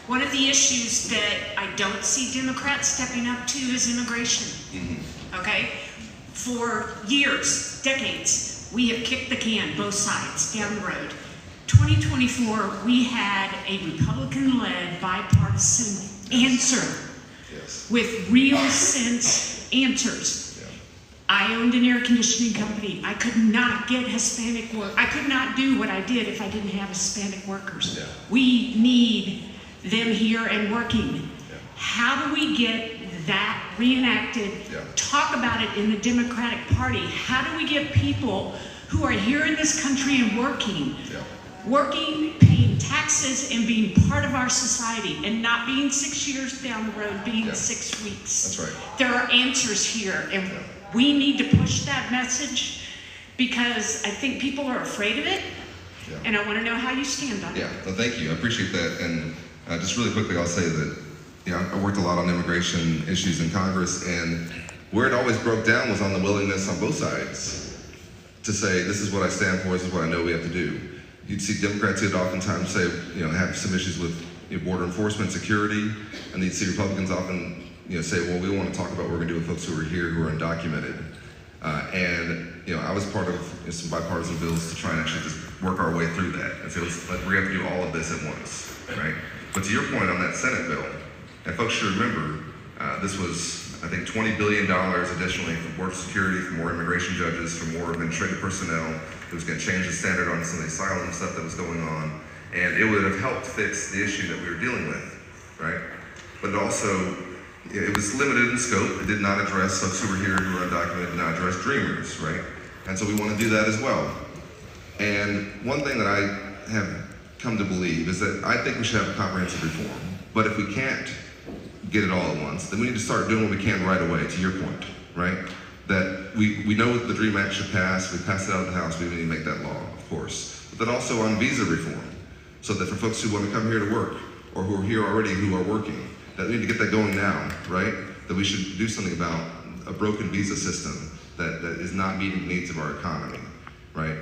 one of the issues that I don't see Democrats stepping up to is immigration. Okay? For years, decades, we have kicked the can, both sides, down the road. 2024, we had a Republican-led bipartisan answer with real sense answers. I owned an air conditioning company. I could not get Hispanic work. I could not do what I did if I didn't have Hispanic workers. We need them here and working. How do we get that reenacted? Talk about it in the Democratic Party. How do we get people who are here in this country and working, paying taxes, and being part of our society, and not being 6 years down the road, being 6 weeks? That's right. There are answers here, and we need to push that message because I think people are afraid of it, and I want to know how you stand on it. Yeah, well, thank you. I appreciate that. And just really quickly, I'll say that I worked a lot on immigration issues in Congress, and where it always broke down was on the willingness on both sides to say, this is what I stand for, this is what I know we have to do. You'd see Democrats who'd oftentimes say, have some issues with border enforcement, security, and you'd see Republicans often say, well, we want to talk about what we're going to do with folks who are here, who are undocumented. And I was part of some bipartisan bills to try and actually just work our way through that. And so we have to do all of this at once, right? But to your point on that Senate bill, and folks should remember, this was, I think, $20 billion additionally for more security, for more immigration judges, for more administrative personnel. It was going to change the standard on some of the asylum stuff that was going on, and it would have helped fix the issue that we were dealing with, right? But it also, it was limited in scope. It did not address folks who were here who were undocumented, did not address dreamers, right? And so we want to do that as well. And one thing that I have come to believe is that I think we should have a comprehensive reform. But if we can't get it all at once, then we need to start doing what we can right away, to your point, right? That we know the DREAM Act should pass, we passed it out of the House, we need to make that law, of course. But then also on visa reform, so that for folks who want to come here to work, or who are here already who are working, that we need to get that going now, right? That we should do something about a broken visa system that is not meeting the needs of our economy, right?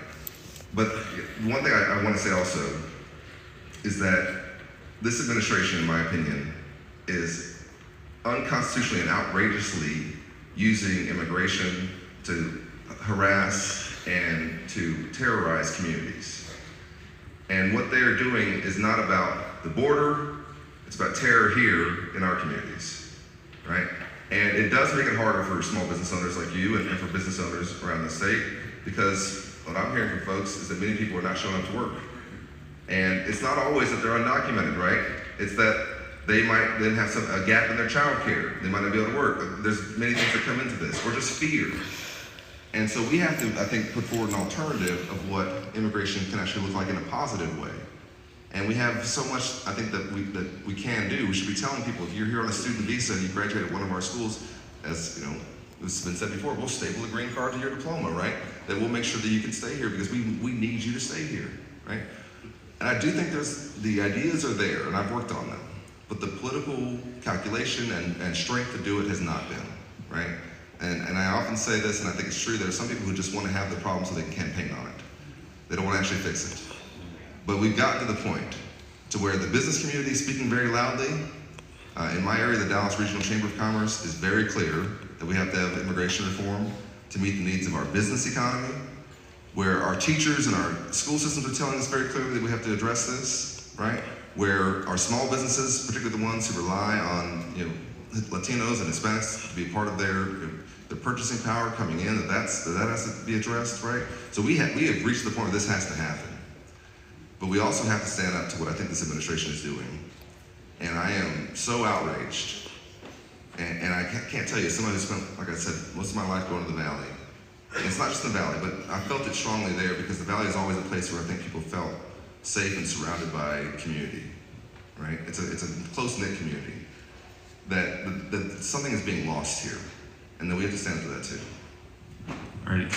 But one thing I want to say also is that this administration, in my opinion, is unconstitutionally and outrageously using immigration to harass and to terrorize communities. And what they are doing is not about the border, it's about terror here in our communities, right? And it does make it harder for small business owners like you and for business owners around the state, because what I'm hearing from folks is that many people are not showing up to work. And it's not always that they're undocumented, right? It's that they might then have a gap in their child care. They might not be able to work. There's many things that come into this, or just fear. And so we have to, I think, put forward an alternative of what immigration can actually look like in a positive way. And we have so much, I think, that we can do. We should be telling people, if you're here on a student visa and you graduate at one of our schools, as you know, it's been said before, we'll staple a green card to your diploma, right? That we'll make sure that you can stay here because we need you to stay here, right? And I do think the ideas are there, and I've worked on them. But the political calculation and strength to do it has not been, right? And I often say this, and I think it's true, there are some people who just want to have the problem so they can campaign on it. They don't want to actually fix it. But we've gotten to the point to where the business community is speaking very loudly. In my area, the Dallas Regional Chamber of Commerce is very clear that we have to have immigration reform to meet the needs of our business economy, where our teachers and our school systems are telling us very clearly that we have to address this, right? Where our small businesses, particularly the ones who rely on Latinos and Hispanics to be a part of their purchasing power coming in, that has to be addressed, right? So we have reached the point where this has to happen. But we also have to stand up to what I think this administration is doing. And I am so outraged. And I can't tell you, somebody who spent, like I said, most of my life going to the Valley. And it's not just the Valley, but I felt it strongly there because the Valley is always a place where I think people felt safe and surrounded by community, right? It's a close-knit community. That something is being lost here. And then we have to stand up to that too. All right.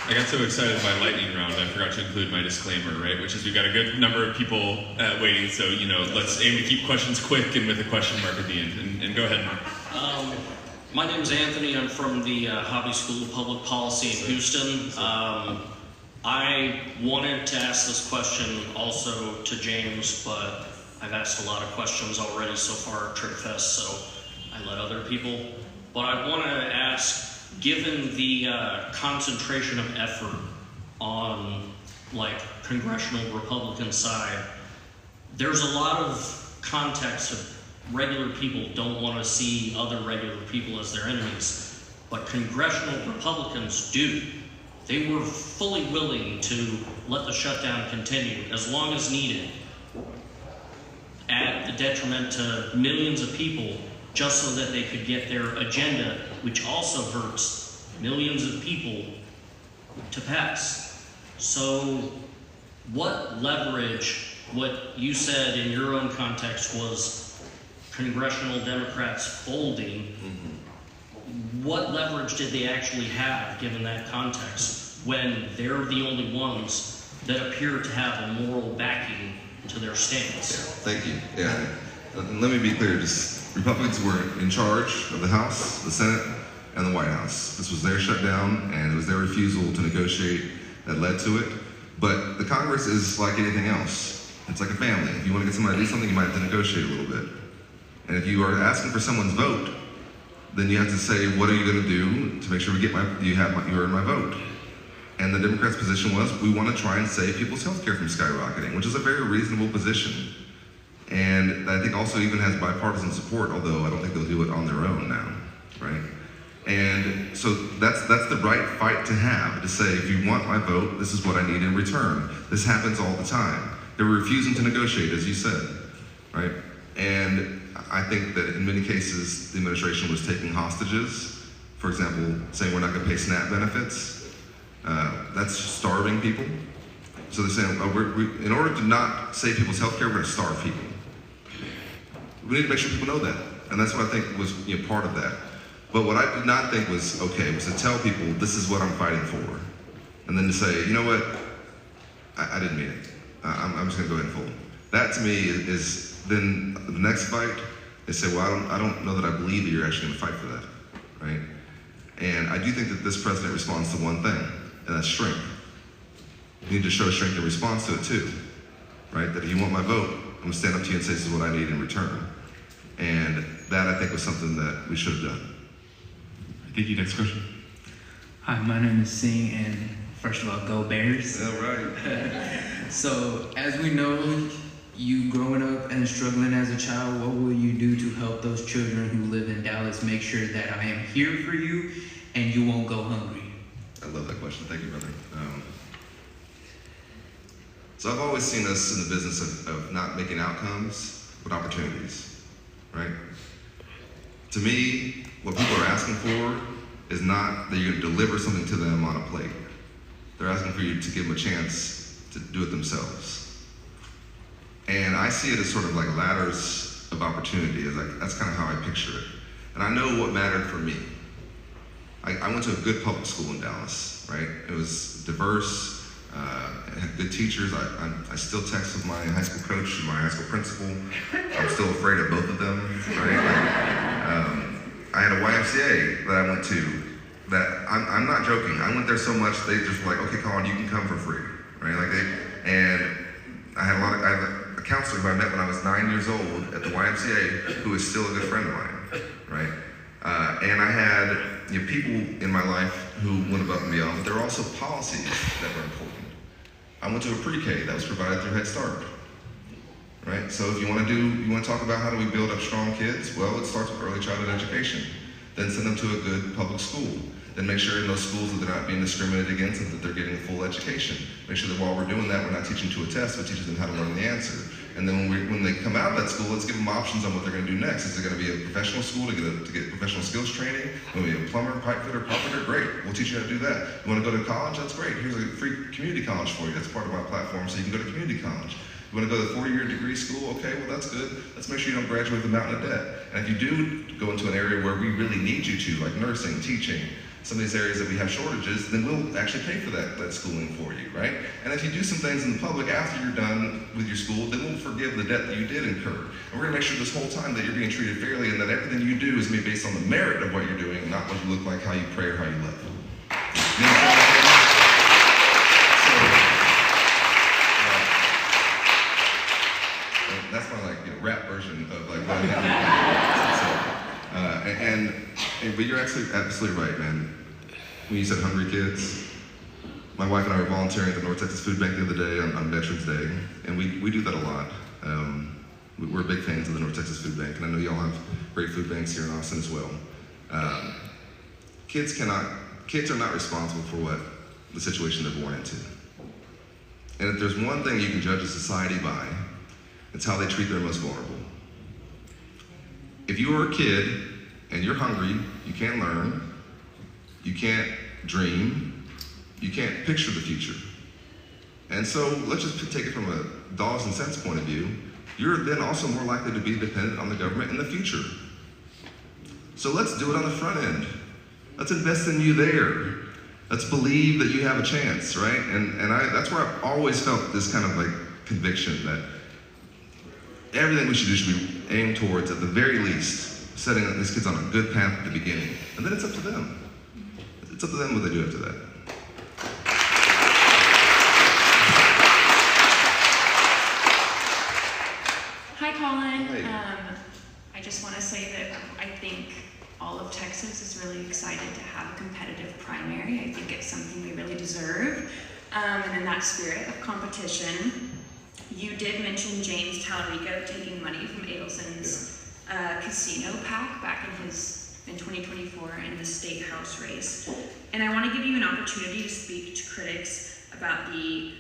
I got so excited by lightning round, I forgot to include my disclaimer, right? Which is we've got a good number of people waiting, so let's aim to keep questions quick and with a question mark at the end. And go ahead, Mark. My name is Anthony. I'm from the Hobby School of Public Policy in Houston. I wanted to ask this question also to James, but I've asked a lot of questions already so far at TribFest, so I let other people. But I want to ask, given the concentration of effort on congressional Republican side, there's a lot of context of regular people don't want to see other regular people as their enemies, but congressional Republicans do. They were fully willing to let the shutdown continue as long as needed, at the detriment to millions of people, just so that they could get their agenda, which also hurts millions of people, to pass. So what leverage, what you said in your own context was congressional Democrats folding, what leverage did they actually have given that context when they're the only ones that appear to have a moral backing to their stance? Thank you. Yeah. And let me be clear, Republicans were in charge of the House, the Senate, and the White House. This was their shutdown, and it was their refusal to negotiate that led to it. But the Congress is like anything else. It's like a family. If you want to get somebody to do something, you might have to negotiate a little bit. And if you are asking for someone's vote, then you have to say, what are you going to do to make sure you earn my vote? And the Democrats' position was, we want to try and save people's health care from skyrocketing, which is a very reasonable position. And I think also even has bipartisan support, although I don't think they'll do it on their own now, right? And so that's the right fight to have, to say, if you want my vote, this is what I need in return. This happens all the time. They're refusing to negotiate, as you said, right? And I think that in many cases, the administration was taking hostages. For example, saying we're not going to pay SNAP benefits. That's starving people. So they're saying, in order to not save people's health care, we're going to starve people. We need to make sure people know that. And that's what I think was part of that. But what I did not think was okay was to tell people, this is what I'm fighting for. And then to say, you know what, I didn't mean it. I'm just going to go ahead and fold. That to me is then the next fight, they say, well, I don't know that I believe that you're actually going to fight for that, right? And I do think that this president responds to one thing, and that's strength. You need to show strength in response to it too, right? That if you want my vote, I'm going to stand up to you and say this is what I need in return. And that I think was something that we should have done. Thank you. Next question. Hi, my name is Singh, and first of all, go Bears. Yeah, right. So, as we know, you growing up and struggling as a child, what will you do to help those children who live in Dallas make sure that I am here for you and you won't go hungry? I love that question. Thank you, brother. So I've always seen us in the business of not making outcomes, but opportunities, right? To me, what people are asking for is not that you're going to deliver something to them on a plate. They're asking for you to give them a chance to do it themselves. And I see it as sort of like ladders of opportunity. That's kind of how I picture it. And I know what mattered for me. I went to a good public school in Dallas, right? It was diverse, it had good teachers. I still text with my high school coach and my high school principal. I'm still afraid of both of them, right? I had a YMCA that I went to that I'm not joking. I went there so much they just were like, okay, Colin, you can come for free, right? And I had a counselor who I met when I was 9 years old at the YMCA who is still a good friend of mine, right? And I had people in my life who went above and beyond, but there were also policies that were important. I went to a pre-K that was provided through Head Start, right? So if you want to talk about how do we build up strong kids? Well, it starts with early childhood education. Then send them to a good public school. Then make sure in those schools that they're not being discriminated against and that they're getting a full education. Make sure that while we're doing that, we're not teaching to a test, but teaching them how to learn the answer. And then when they come out of that school, let's give them options on what they're going to do next. Is it going to be a professional school to get professional skills training? Going to be a plumber, pipe fitter, carpenter? Great. We'll teach you how to do that. You want to go to college? That's great. Here's a free community college for you. That's part of my platform, so you can go to community college. You want to go to the 4-year degree school? Okay, well that's good. Let's make sure you don't graduate with a mountain of debt. And if you do go into an area where we really need you to, like nursing, teaching, some of these areas that we have shortages, then we'll actually pay for that schooling for you, right? And if you do some things in the public after you're done with your school, then we'll forgive the debt that you did incur. And we're gonna make sure this whole time that you're being treated fairly and that everything you do is made based on the merit of what you're doing and not what you look like, how you pray, or how you live. You know? That's my rap version of what I do. But you're absolutely right, man. When you said hungry kids, my wife and I were volunteering at the North Texas Food Bank the other day on Veterans Day, and we do that a lot. We're big fans of the North Texas Food Bank, and I know y'all have great food banks here in Austin as well. Kids are not responsible for what the situation they're born into. And if there's one thing you can judge a society by, it's how they treat their most vulnerable. If you are a kid and you're hungry, you can't learn, you can't dream, you can't picture the future. And so let's just take it from a dollars and cents point of view. You're then also more likely to be dependent on the government in the future. So let's do it on the front end. Let's invest in you there. Let's believe that you have a chance, right? And that's where I've always felt this kind of conviction that everything we should do should be aimed towards, at the very least, setting these kids on a good path at the beginning. And then it's up to them. It's up to them what they do after that. Hi, Colin. Hey. I just have a competitive primary. I think it's something we really deserve. And in that spirit of competition, you did mention James Talarico taking money from Adelson's casino PAC back in 2024 in the state house race. And I want to give you an opportunity to speak to critics about the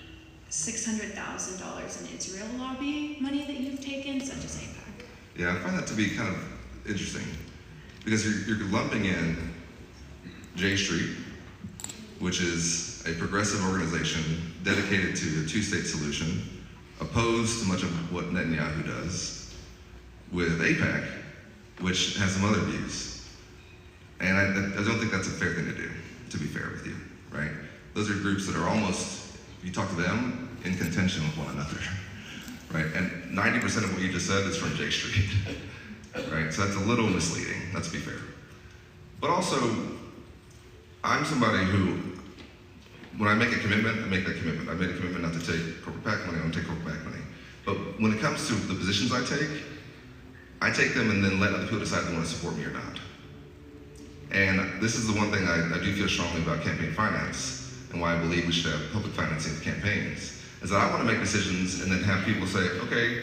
$600,000 in Israel lobbying money that you've taken, such as AIPAC. Yeah, I find that to be kind of interesting because you're lumping in J Street, which is a progressive organization dedicated to a two-state solution, opposed to much of what Netanyahu does, with AIPAC, which has some other views. And I don't think that's a fair thing to do, to be fair with you, right? Those are groups that are almost, you talk to them, in contention with one another, right? And 90% of what you just said is from J Street, right? So that's a little misleading, let's be fair. But also, I'm somebody who, when I make a commitment, I make that commitment. I made a commitment not to take corporate PAC money, I don't take corporate PAC money. But when it comes to the positions I take them and then let other people decide if they want to support me or not. And this is the one thing I do feel strongly about campaign finance and why I believe we should have public financing of campaigns, is that I want to make decisions and then have people say, okay,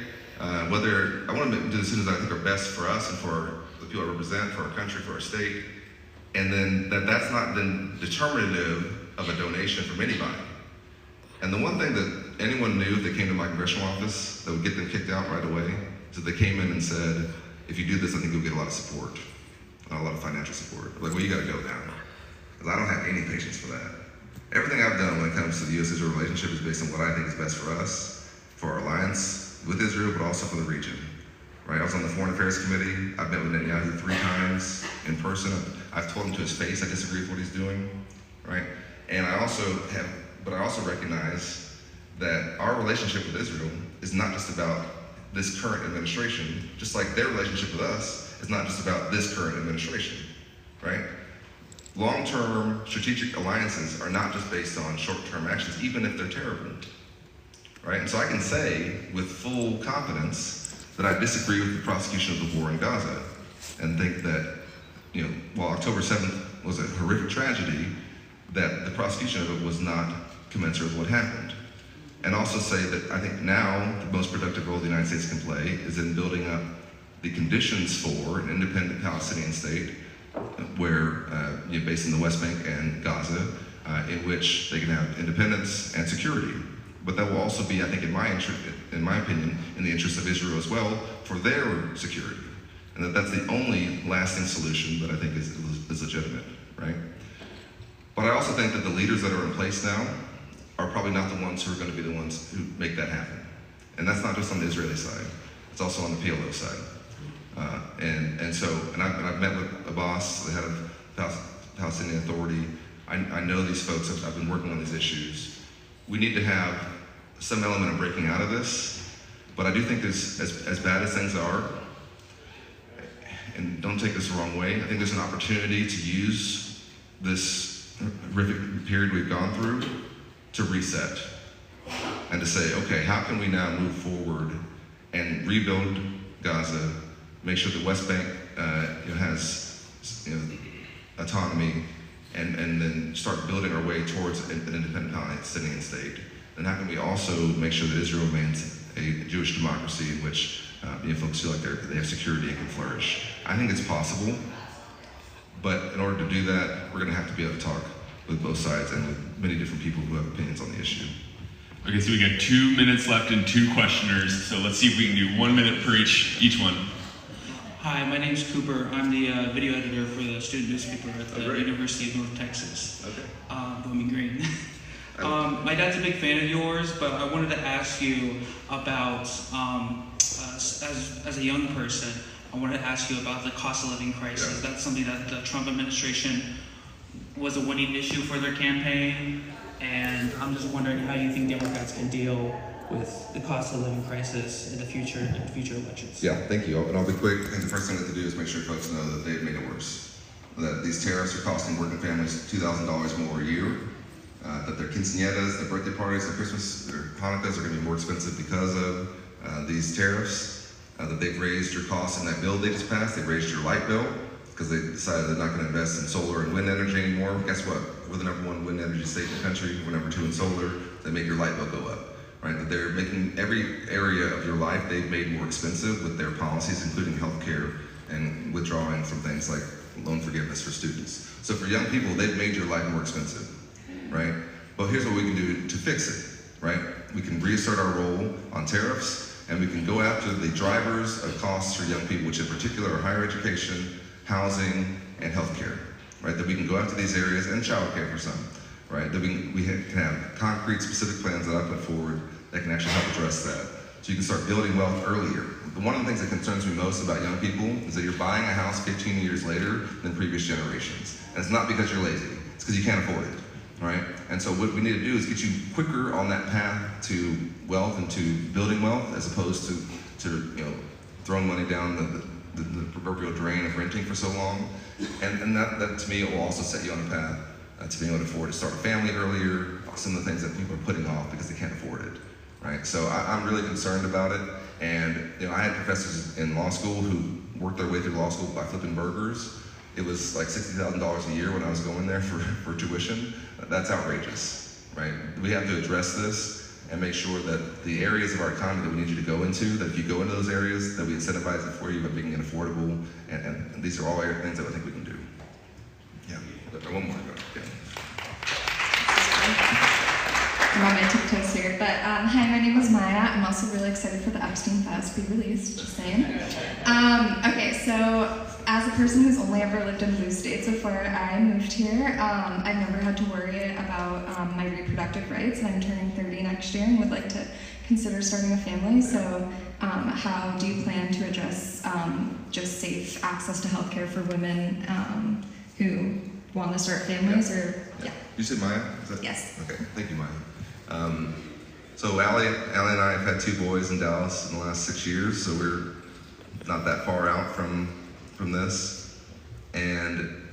whether I want to do decisions that I think are best for us and for the people I represent, for our country, for our state, and then that's not then determinative of a donation from anybody. And the one thing that anyone knew if they came to my congressional office that would get them kicked out right away is that they came in and said, if you do this, I think you'll get a lot of support, a lot of financial support. Like, well, you gotta go now. Because I don't have any patience for that. Everything I've done when it comes to the U.S.-Israel relationship is based on what I think is best for us, for our alliance with Israel, but also for the region. Right? I was on the Foreign Affairs Committee. I've met with Netanyahu 3 times in person. I've told him to his face I disagree with what he's doing. Right? And I also recognize that our relationship with Israel is not just about this current administration, just like their relationship with us is not just about this current administration, right? Long-term strategic alliances are not just based on short-term actions, even if they're terrible, right? And so I can say with full confidence that I disagree with the prosecution of the war in Gaza and think that, while October 7th was a horrific tragedy, that the prosecution of it was not commensurate with what happened. And also say that I think now the most productive role the United States can play is in building up the conditions for an independent Palestinian state where, based in the West Bank and Gaza, in which they can have independence and security. But that will also be, I think, in my opinion, in the interest of Israel as well, for their security. And that's the only lasting solution that I think is legitimate, right? But I also think that the leaders that are in place now are probably not the ones who are going to be the ones who make that happen. And that's not just on the Israeli side, it's also on the PLO side. And I've met with Abbas, the head of the Palestinian Authority. I know these folks, I've been working on these issues. We need to have some element of breaking out of this, but I do think there's, as bad as things are, and don't take this the wrong way, I think there's an opportunity to use this horrific period we've gone through to reset and to say, okay, how can we now move forward and rebuild Gaza, make sure the West Bank has autonomy, and then start building our way towards an independent Palestinian state? And how can we also make sure that Israel remains a Jewish democracy in which folks feel like they have security and can flourish? I think it's possible, but in order to do that, we're going to have to be able to talk with both sides and with many different people who have opinions on the issue. Okay, so we got 2 minutes left and 2 questioners, so let's see if we can do 1 minute for each one. Hi, my name's Cooper. I'm the video editor for the student newspaper at the University of North Texas. Okay. Bowman Green. My dad's a big fan of yours, but I wanted to ask you about, as a young person, I wanted to ask you about the cost of living crisis. Yeah. That's something that the Trump administration was a winning issue for their campaign, and I'm just wondering how you think Democrats can deal with the cost of living crisis in the future elections. Yeah, thank you. And I'll be quick. I think the first thing to do is make sure folks know that they've made it worse. That these tariffs are costing working families $2,000 more a year. That their quinceañeras, their birthday parties, their Christmas, their Hanukkahs are going to be more expensive because of these tariffs. That they've raised your costs in that bill they just passed. They've raised your light bill because they decided they're not going to invest in solar and wind energy anymore. Guess what? We're the #1 wind energy state in the country. We're #2 in solar. They make your light bill go up, right? That they're making every area of your life they've made more expensive with their policies, including healthcare and withdrawing from things like loan forgiveness for students. So for young people, they've made your life more expensive, right? But here's what we can do to fix it, right? We can reassert our role on tariffs, and we can go after the drivers of costs for young people, which in particular are higher education, housing, and healthcare, right? That we can go after these areas, and childcare for some, right? That we can have concrete, specific plans that I put forward that can actually help address that. So you can start building wealth earlier. But one of the things that concerns me most about young people is that you're buying a house 15 years later than previous generations. And it's not because you're lazy, it's because you can't afford it, right? And so what we need to do is get you quicker on that path to wealth and to building wealth, as opposed to you know, throwing money down the proverbial drain of renting for so long. And that to me will also set you on a path to being able to afford to start a family earlier, some of the things that people are putting off because they can't afford it, right? So I'm really concerned about it. And you know, I had professors in law school who worked their way through law school by flipping burgers. It was like $60,000 a year when I was going there for tuition. That's outrageous, right? We have to address this and make sure that the areas of our economy that we need you to go into, that if you go into those areas, that we incentivize it for you by making it affordable, and these are all things that I think we can do. Yeah, one more. Yeah. I'm on my tiptoes here, but hi, my name is Maya. I'm also really excited for the Epstein files to be released, just saying. Okay, so as a person who's only ever lived in blue states before I moved here, I've never had to worry about my reproductive rights, and I'm turning 30 next year and would like to consider starting a family. So how do you plan to address just safe access to healthcare for women who want to start families? Or yeah. You said Maya? Is that... Yes. Okay, thank you, Maya. So Allie and I have had 2 boys in Dallas in the last 6 years, so we're not that far out from this. And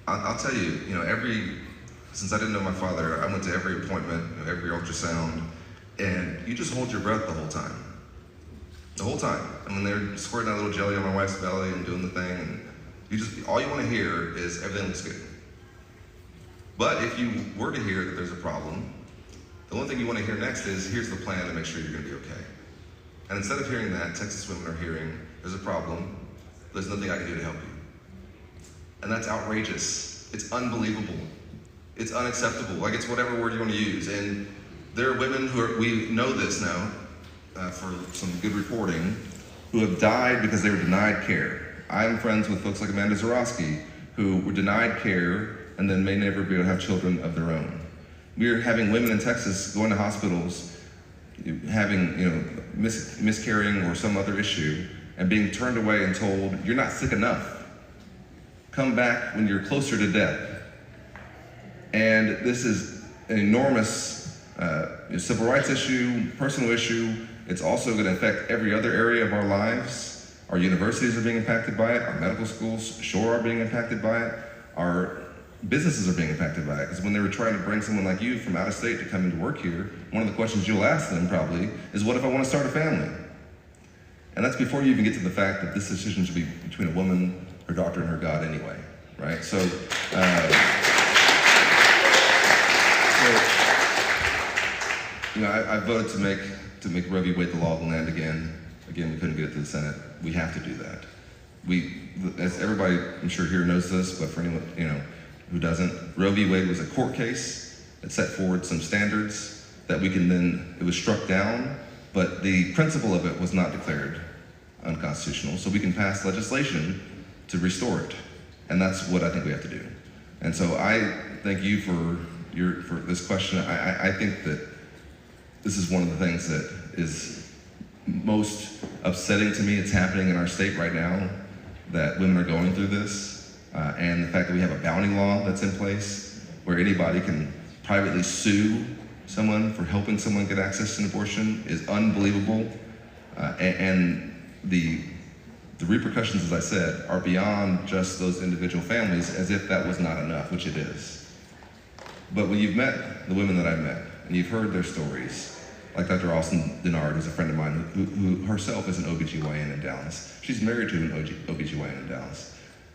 I'll tell you, you know, since I didn't know my father, I went to every appointment, you know, every ultrasound, and you just hold your breath the whole time. The whole time. And when they're squirting that little jelly on my wife's belly and doing the thing, and all you want to hear is everything looks good. But if you were to hear that there's a problem, the only thing you want to hear next is, here's the plan to make sure you're going to be okay. And instead of hearing that, Texas women are hearing, there's a problem, there's nothing I can do to help you. And that's outrageous. It's unbelievable. It's unacceptable. Like, it's whatever word you want to use. And there are women we know this now, for some good reporting, who have died because they were denied care. I'm friends with folks like Amanda Zarowski, who were denied care and then may never be able to have children of their own. We're having women in Texas going to hospitals, having, you know, miscarrying or some other issue, and being turned away and told, you're not sick enough. Come back when you're closer to death. And this is an enormous civil rights issue, personal issue. It's also going to affect every other area of our lives. Our universities are being impacted by it. Our medical schools sure are being impacted by it. Our businesses are being impacted by it, because when they were trying to bring someone like you from out of state to come into work here, one of the questions you'll ask them probably is, what if I want to start a family? And that's before you even get to the fact that this decision should be between a woman, her doctor, and her God anyway, right? So, you know, I voted to make Roe v. Wade the law of the land again. Again, we couldn't get it to the Senate. We have to do that. As everybody, I'm sure here knows this, but for anyone, you know, who doesn't, Roe v. Wade was a court case that set forward some standards that it was struck down, but the principle of it was not declared unconstitutional, so we can pass legislation to restore it. And that's what I think we have to do. And so I thank you for this question. I think that this is one of the things that is most upsetting to me. It's happening in our state right now, that women are going through this. And the fact that we have a bounty law that's in place where anybody can privately sue someone for helping someone get access to an abortion is unbelievable. And the repercussions, as I said, are beyond just those individual families, as if that was not enough, which it is. But when you've met the women that I've met, and you've heard their stories, like Dr. Austin Denard, who's a friend of mine, who herself is an OBGYN in Dallas. She's married to an OBGYN in Dallas.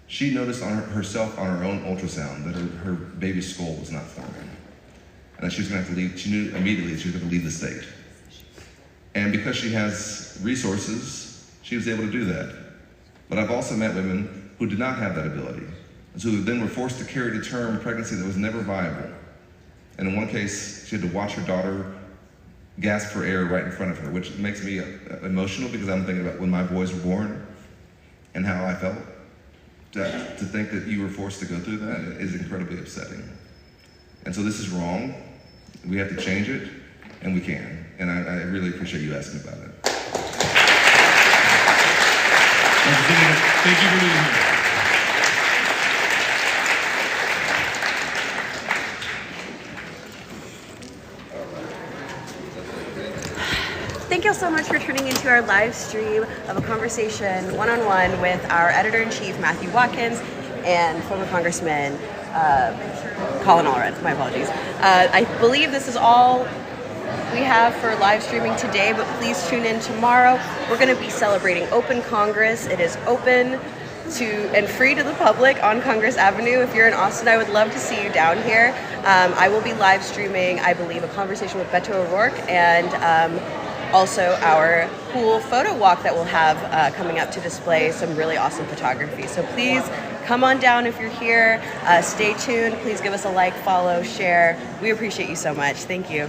She noticed herself on her own ultrasound that her baby's skull was not forming. And that she was going to have to leave. She knew immediately that she was going to leave the state. And because she has resources, she was able to do that. But I've also met women who did not have that ability, and so who then were forced to carry to term a pregnancy that was never viable. And in one case, she had to watch her daughter gasp for air right in front of her, which makes me emotional because I'm thinking about when my boys were born and how I felt. To think that you were forced to go through that is incredibly upsetting. And so this is wrong. We have to change it, and we can. And I really appreciate you asking about it. Thank you for being here. Thank you all so much for tuning into our live stream of a conversation one-on-one with our editor-in-chief, Matthew Watkins, and former Congressman Colin Allred. My apologies. I believe this is all we have for live streaming today, but please tune in tomorrow. We're going to be celebrating Open Congress. It is open to and free to the public on Congress Avenue. If you're in Austin, I would love to see you down here. I will be live streaming, I believe, a conversation with Beto O'Rourke and also our cool photo walk that we'll have coming up to display some really awesome photography. So please come on down if you're here. Stay tuned. Please give us a like, follow, share. We appreciate you so much. Thank you.